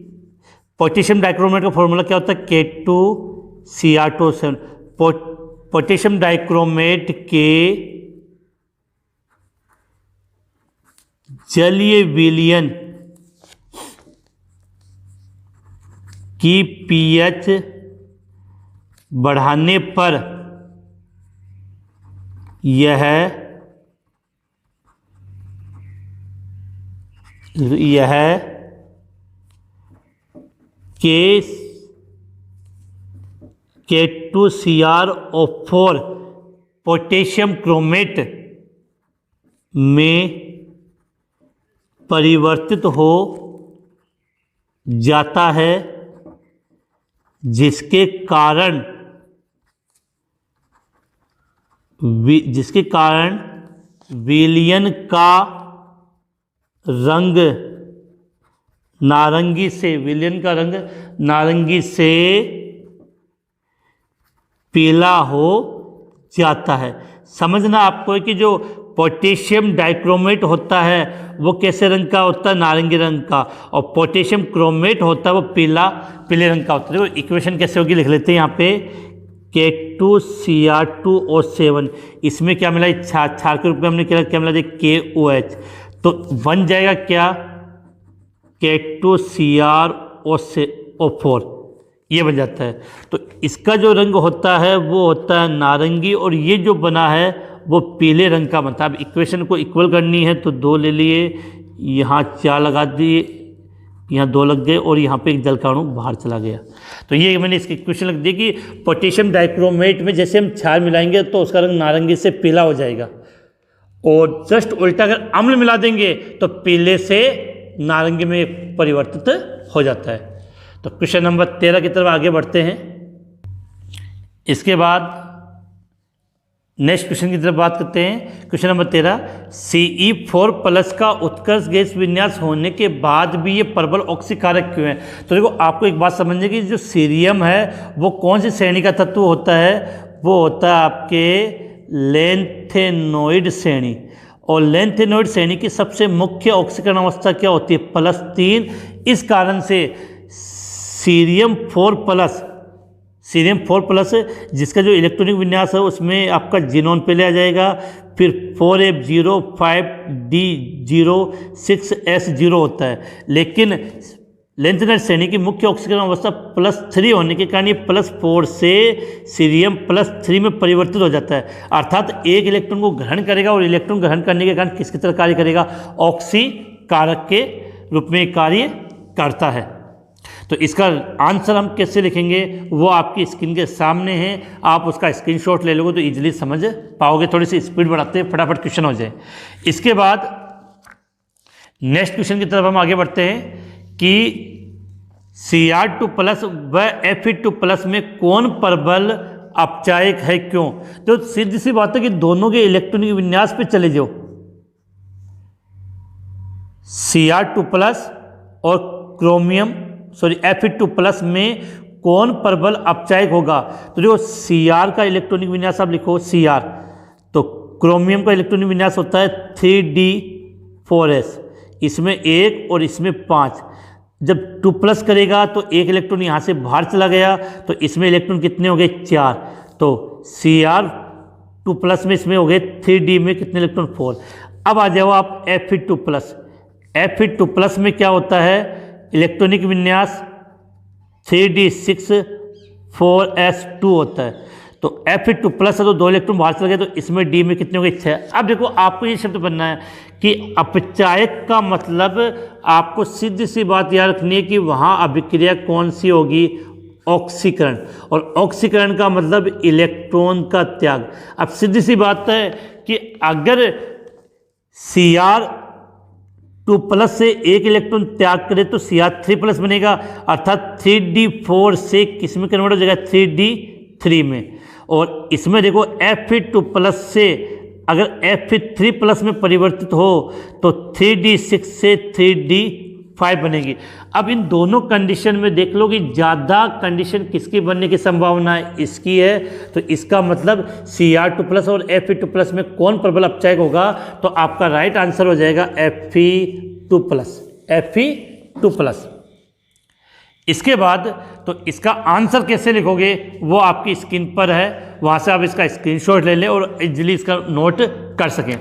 पोटेशियम डाइक्रोमेट का फॉर्मूला क्या होता है, K2Cr2O7। पोटेशियम डाइक्रोमेट के जलीय विलयन की pH बढ़ाने पर यह K2Cr4 पोटेशियम क्रोमेट में परिवर्तित हो जाता है, जिसके कारण विलयन का रंग नारंगी से पीला हो जाता है। समझना आपको है कि जो पोटेशियम डाइक्रोमेट होता है वो कैसे रंग का होता है, नारंगी रंग का, और पोटेशियम क्रोमेट होता है वो पीले रंग का होता है। देखो इक्वेशन कैसे होगी, लिख लेते हैं यहाँ पे, K2Cr2O7, इसमें क्या मिला, क्षार के रूप में हमने क्या मिला, KOH, तो बन जाएगा क्या, K2Cr4, ये बन जाता है। तो इसका जो रंग होता है वो होता है नारंगी, और ये जो बना है वो पीले रंग का बनता है। अब इक्वेशन को इक्वल करनी है तो 2 ले लिए, यहाँ 4 लगा दिए, यहाँ 2 लग गए, और यहाँ पे एक जलकाणु बाहर चला गया। तो ये मैंने इसकी इक्वेशन लिख दी कि पोटेशियम डाइक्रोमेट में जैसे हम क्षार मिलाएंगे तो उसका रंग नारंगी से पीला हो जाएगा, और जस्ट उल्टा अगर अम्ल मिला देंगे तो पीले से नारंगी में परिवर्तित हो जाता है। तो क्वेश्चन नंबर 13 की तरफ आगे बढ़ते हैं। इसके बाद नेक्स्ट क्वेश्चन की तरफ बात करते हैं। क्वेश्चन नंबर 13, Ce4+ का उत्कर्ष गैस विन्यास होने के बाद भी ये प्रबल ऑक्सीकारक क्यों है। तो देखो आपको एक बात समझने की, जो सीरियम है वो कौन सी श्रेणी का तत्व होता है, वो होता है आपके लेंथेनॉइड श्रेणी, और लेंथेनॉइड श्रेणी की सबसे मुख्य ऑक्सीकरण अवस्था क्या होती है, +3। इस कारण से सीरियम 4+ जिसका जो इलेक्ट्रॉनिक विन्यास है उसमें आपका जीनोन पहले आ जाएगा, फिर 4F0 5D0 6S0 होता है। लेकिन लेंथेनॉइड श्रेणी की मुख्य ऑक्सीकरण अवस्था +3 होने के कारण ये +4 से सीरियम +3 में परिवर्तित हो जाता है, अर्थात एक इलेक्ट्रॉन को ग्रहण करेगा, और इलेक्ट्रॉन ग्रहण करने के कारण किसकी तरह कार्य करेगा, ऑक्सीकारक के रूप में कार्य करता है। तो इसका आंसर हम कैसे लिखेंगे वो आपकी स्क्रीन के सामने है, आप उसका स्क्रीनशॉट ले लोगे तो इजीली समझ पाओगे। थोड़ी सी स्पीड बढ़ाते हैं, फटाफट क्वेश्चन हो जाए। इसके बाद नेक्स्ट क्वेश्चन की तरफ हम आगे बढ़ते हैं कि Cr2+ व Fe2+ में कौन प्रबल अपचायक है, क्यों। तो सीधी सी बात है कि दोनों के इलेक्ट्रॉनिक विन्यास पे चले जाओ, Cr2+ और Fe2+ में कौन प्रबल अपचायक होगा? तो देखो Cr का इलेक्ट्रॉनिक विन्यास आप लिखो Cr, तो क्रोमियम का इलेक्ट्रॉनिक विन्यास होता है 3d4s, इसमें 1 और इसमें 5। जब 2+ करेगा तो एक इलेक्ट्रॉन यहाँ से बाहर चला गया, तो इसमें इलेक्ट्रॉन कितने हो गए? 4। तो Cr2+ में इसमें हो गए 3d में कितने इलेक्ट्रॉन? 4। अब आ जाओ आप Fe2+। Fe2+ में क्या होता है? इलेक्ट्रॉनिक विन्यास 3d6 4s2 होता है। तो Fe2+ है तो 2 इलेक्ट्रॉन बाहर चल गए, तो इसमें d में कितने हो गए? 6। अब देखो आपको ये शब्द बनना है कि अपचायक का मतलब आपको सीधी सी बात याद रखनी है कि वहाँ अभिक्रिया कौन सी होगी? ऑक्सीकरण। और ऑक्सीकरण का मतलब इलेक्ट्रॉन का त्याग। अब सीधी सी बात है कि अगर Cr2+ से एक इलेक्ट्रॉन त्याग करे तो Cr3+ बनेगा, अर्थात 3d4 से किस में कन्वर्ट हो जाएगा? 3d3 में। और इसमें देखो Fe2+ से अगर Fe3+ में परिवर्तित हो तो 3d6 से 3d5 बनेगी। अब इन दोनों कंडीशन में देख लो कि ज़्यादा कंडीशन किसकी बनने की संभावना है? इसकी है। तो इसका मतलब Cr2+ और Fe2+ में कौन प्रबल अपचायक होगा? तो आपका राइट आंसर हो जाएगा Fe2+। इसके बाद तो इसका आंसर कैसे लिखोगे वो आपकी स्क्रीन पर है, वहाँ से आप इसका स्क्रीनशॉट ले लें और इजीली इसका नोट कर सकें।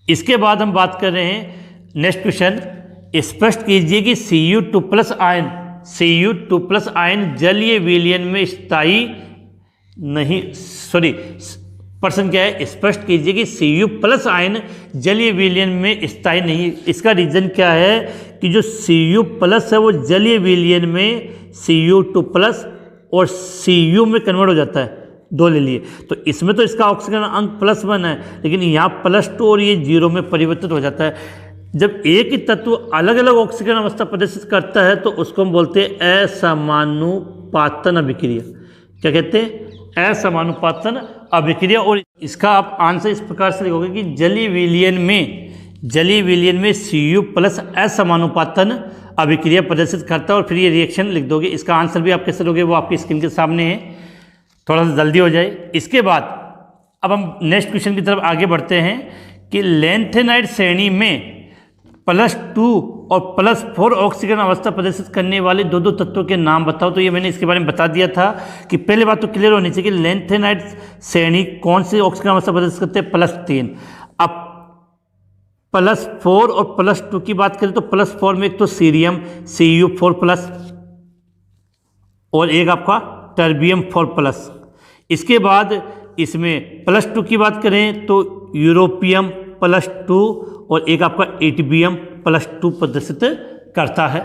इसके बाद हम बात कर रहे हैं नेक्स्ट क्वेश्चन। स्पष्ट कीजिए कि Cu2+ आयन जलीय विलयन में स्थायी नहीं, प्रश्न क्या है? स्पष्ट कीजिए कि Cu+ आयन जलीय विलयन में स्थायी नहीं। इसका रीजन क्या है कि जो Cu+ है वो जलीय विलयन में Cu2+ और Cu में कन्वर्ट हो जाता है, 2 ले लिए। तो इसमें तो इसका ऑक्सीकरण अंक +1 है, लेकिन यहाँ +2 और ये 0 में परिवर्तित हो जाता है। जब एक ही तत्व अलग अलग ऑक्सीकरण अवस्था प्रदर्शित करता है तो उसको हम बोलते हैं असमानुपातन अभिक्रिया। क्या कहते हैं? असमानुपातन अभिक्रिया। और इसका आप आंसर इस प्रकार से लिखोगे कि जलीय विलयन में Cu+ असमानुपातन अभिक्रिया प्रदर्शित करता है, और फिर ये रिएक्शन लिख दोगे। इसका आंसर भी आप कैसे लोगे वो आपकी स्क्रीन के सामने है, थोड़ा सा जल्दी हो जाए। इसके बाद अब हम नेक्स्ट क्वेश्चन की तरफ आगे बढ़ते हैं कि लैंथेनाइड श्रेणी में +2 और +4 ऑक्सीकरण अवस्था प्रदर्शित करने वाले दो तत्वों के नाम बताओ। तो ये मैंने इसके बारे में बता दिया था कि पहले बात तो क्लियर होनी चाहिए कि लैंथेनाइड श्रेणी कौन सी ऑक्सीकरण अवस्था प्रदर्शित करते हैं? +3। अब +4 और +2 की बात करें तो +4 में एक तो सीरियम Cu4+, और एक आपका टर्बियम 4+। इसके बाद इसमें +2 की बात करें तो यूरोपियम +2 और एक आपका एटिबियम +2 प्रदर्शित करता है।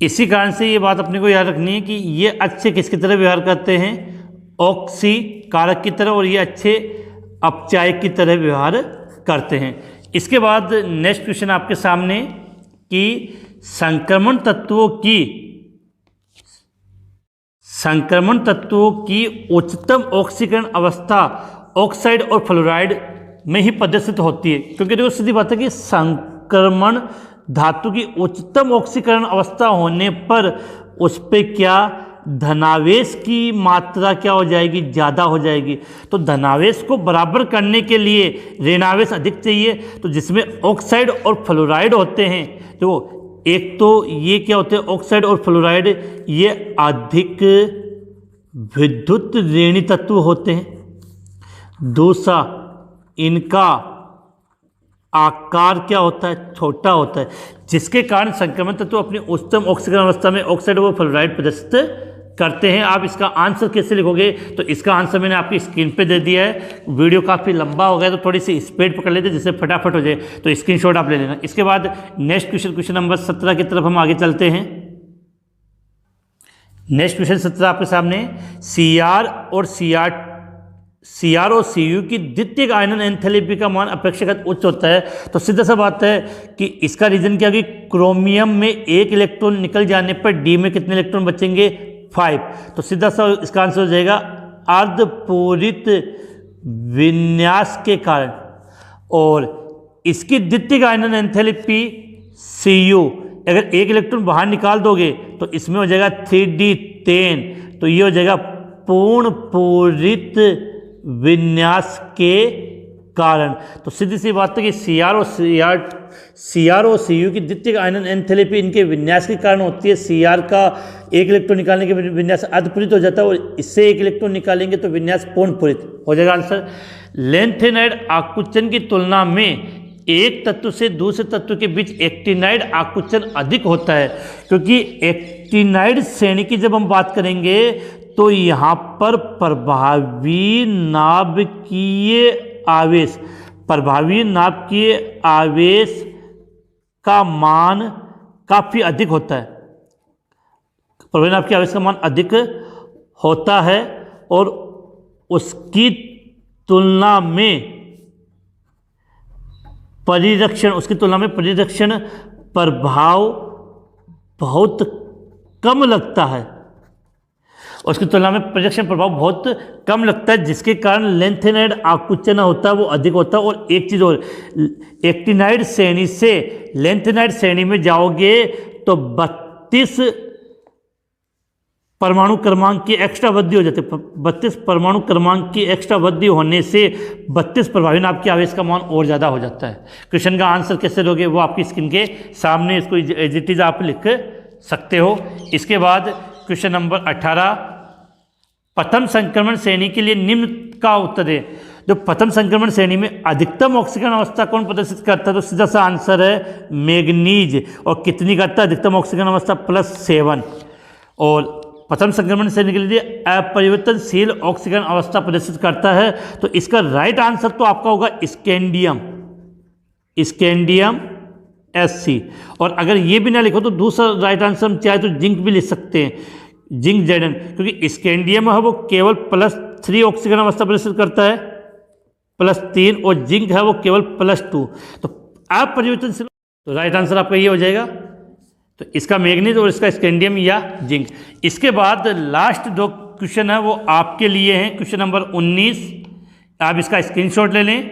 इसी कारण से ये बात अपने को याद रखनी है कि ये अच्छे किसकी तरह व्यवहार करते हैं? ऑक्सी कारक की तरह, और ये अच्छे अपचायक की तरह व्यवहार करते हैं। इसके बाद नेक्स्ट क्वेश्चन आपके सामने कि संक्रमण तत्वों की उच्चतम ऑक्सीकरण अवस्था ऑक्साइड और फ्लोराइड में ही प्रदर्शित होती है। क्योंकि देखो सीधी बात है कि संक्रमण धातु की उच्चतम ऑक्सीकरण अवस्था होने पर उस पर क्या धनावेश की मात्रा क्या हो जाएगी? ज़्यादा हो जाएगी। तो धनावेश को बराबर करने के लिए ऋणावेश अधिक चाहिए। तो जिसमें ऑक्साइड और फ्लोराइड होते हैं, तो एक तो ये क्या होते हैं? ऑक्साइड और फ्लोराइड ये अधिक विद्युत ऋणी तत्व होते हैं। दूसरा, इनका आकार क्या होता है? छोटा होता है, जिसके कारण संक्रमण तत्व अपनी उच्चतम ऑक्सीकरण अवस्था में ऑक्साइड और फ्लोराइड प्रदर्शित करते हैं। आप इसका आंसर कैसे लिखोगे? तो इसका आंसर मैंने आपकी स्क्रीन पे दे दिया है। वीडियो काफ़ी लंबा हो गया तो थोड़ी सी स्पीड पकड़ लेते जिससे फटाफट हो जाए, तो स्क्रीनशॉट आप ले लेना। इसके बाद नेक्स्ट क्वेश्चन नंबर 17 की तरफ हम आगे चलते हैं। नेक्स्ट क्वेश्चन 17 आपके सामने, Cr और Cu की द्वितीयक आयनन एंथैल्पी का मान अपेक्षाकृत उच्च होता है। तो सीधा सा बात है कि इसका रीजन क्या है कि क्रोमियम में एक इलेक्ट्रॉन निकल जाने पर D में कितने इलेक्ट्रॉन बचेंगे? 5। तो सीधा सा इसका आंसर हो जाएगा अर्धपूरित विन्यास के कारण, और इसकी द्वितीयक आयनन एंथैल्पी Cu, अगर एक इलेक्ट्रॉन बाहर निकाल दोगे तो इसमें हो जाएगा 3d10, तो ये हो जाएगा पूर्ण पूरित विन्यास के कारण। तो सीधी सी बात है कि Cr और Cu की द्वितीयक आयनन एंथैल्पी इनके विन्यास के कारण होती है। Cr का एक इलेक्ट्रॉन निकालने के विन्यास अर्धपूरित हो जाता है, और इससे एक इलेक्ट्रॉन निकालेंगे तो विन्यास पूर्ण पूरित हो जाएगा। आंसर लैंथेनाइड आकुंचन की तुलना में एक तत्व से दूसरे तत्व के बीच एक्टिनाइड आकुंचन अधिक होता है, क्योंकि एक्टिनाइड श्रेणी की जब हम बात करेंगे तो यहाँ पर प्रभावी नाभिकीय आवेश का मान काफ़ी अधिक होता है, प्रभावी नाभिकीय आवेश का मान अधिक होता है, और उसकी तुलना में परिरक्षण प्रभाव बहुत कम लगता है, उसकी तुलना में परिरक्षण प्रभाव बहुत कम लगता है, जिसके कारण लैंथेनाइड आकुंचन होता है वो अधिक होता है। और एक चीज़ और, एक्टिनाइड श्रेणी से लैंथेनाइड श्रेणी में जाओगे तो 32 परमाणु क्रमांक की एक्स्ट्रा वृद्धि हो जाती है। 32 परमाणु क्रमांक की एक्स्ट्रा वृद्धि होने से 32 प्रभावी नाभिकीय आवेश का मान और ज़्यादा हो जाता है। क्वेश्चन का आंसर कैसे दोगे वो आपकी स्क्रीन के सामने, इसको एज इट इज आप लिख सकते हो। इसके बाद क्वेश्चन नंबर 18, प्रथम संक्रमण श्रेणी के लिए निम्न का उत्तर है। जो प्रथम संक्रमण श्रेणी में अधिकतम ऑक्सीकरण अवस्था कौन प्रदर्शित करता है, तो सीधा सा आंसर है मैग्नीज। और कितनी करता है अधिकतम ऑक्सीकरण अवस्था? +7। और प्रथम संक्रमण श्रेणी के लिए अपरिवर्तनशील ऑक्सीकरण अवस्था प्रदर्शित करता है, तो इसका राइट आंसर तो आपका होगा स्कैंडियम Sc। और अगर ये भी ना लिखो तो दूसरा राइट आंसर हम चाहे तो जिंक भी लिख सकते हैं, जिंक Zn, क्योंकि स्कैंडियम है वो केवल +3 ऑक्सीकरण अवस्था प्रदर्शित करता है, +3, और जिंक है वो केवल +2। तो अपरिवर्तनशील, तो राइट आंसर आपका ये हो जाएगा। तो इसका मैग्नीज और इसका स्कैंडियम या जिंक। इसके बाद लास्ट 2 क्वेश्चन है वो आपके लिए हैं। क्वेश्चन नंबर 19, आप इसका स्क्रीनशॉट ले लें,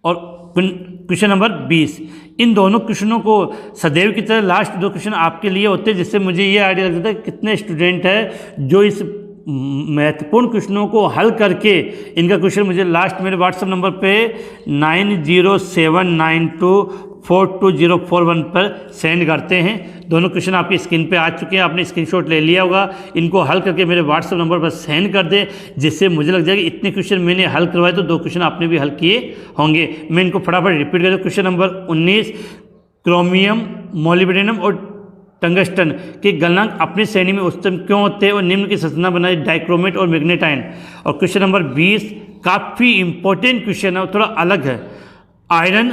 और क्वेश्चन नंबर 20। इन दोनों क्वेश्चनों को सदैव की तरह लास्ट 2 क्वेश्चन आपके लिए होते हैं, जिससे मुझे ये आइडिया लगता है कितने स्टूडेंट हैं जो इस महत्वपूर्ण क्वेश्चनों को हल करके इनका क्वेश्चन मुझे लास्ट मेरे व्हाट्सएप नंबर पे 9079242041 पर सेंड करते हैं। दोनों क्वेश्चन आपकी स्क्रीन पे आ चुके हैं, आपने स्क्रीनशॉट ले लिया होगा। इनको हल करके मेरे व्हाट्सएप नंबर पर सेंड कर दे, जिससे मुझे लग जाएगा इतने क्वेश्चन मैंने हल करवाए तो 2 क्वेश्चन आपने भी हल किए होंगे। मैं इनको फटाफट रिपीट कर दूँ। क्वेश्चन नंबर 19, क्रोमियम, मोलिब्डेनम और टंगस्टन के गलनांक अपनी श्रेणी में उच्चतम क्यों होते हैं और निम्न की संरचना बनाई डाइक्रोमेट और मैग्नेटाइन। और क्वेश्चन नंबर 20 काफ़ी इंपॉर्टेंट क्वेश्चन है, थोड़ा अलग है। आयरन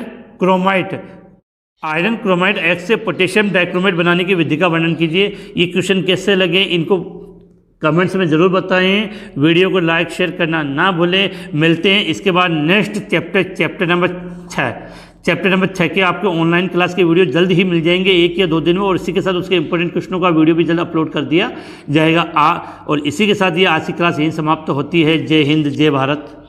क्रोमाइड X से पोटेशियम डाइक्रोमेट बनाने की विधि का वर्णन कीजिए। ये क्वेश्चन कैसे लगे इनको कमेंट्स में ज़रूर बताएं। वीडियो को लाइक शेयर करना ना भूलें। मिलते हैं इसके बाद next chapter number 6। Chapter number 6 के आपके ऑनलाइन क्लास के वीडियो जल्द ही मिल जाएंगे 1 या 2 दिन में, और इसी के साथ उसके इंपॉर्टेंट क्वेश्चनों का वीडियो भी जल्द अपलोड कर दिया जाएगा। और इसी के साथ ये आज की क्लास यहीं समाप्त होती है। जय हिंद, जय भारत।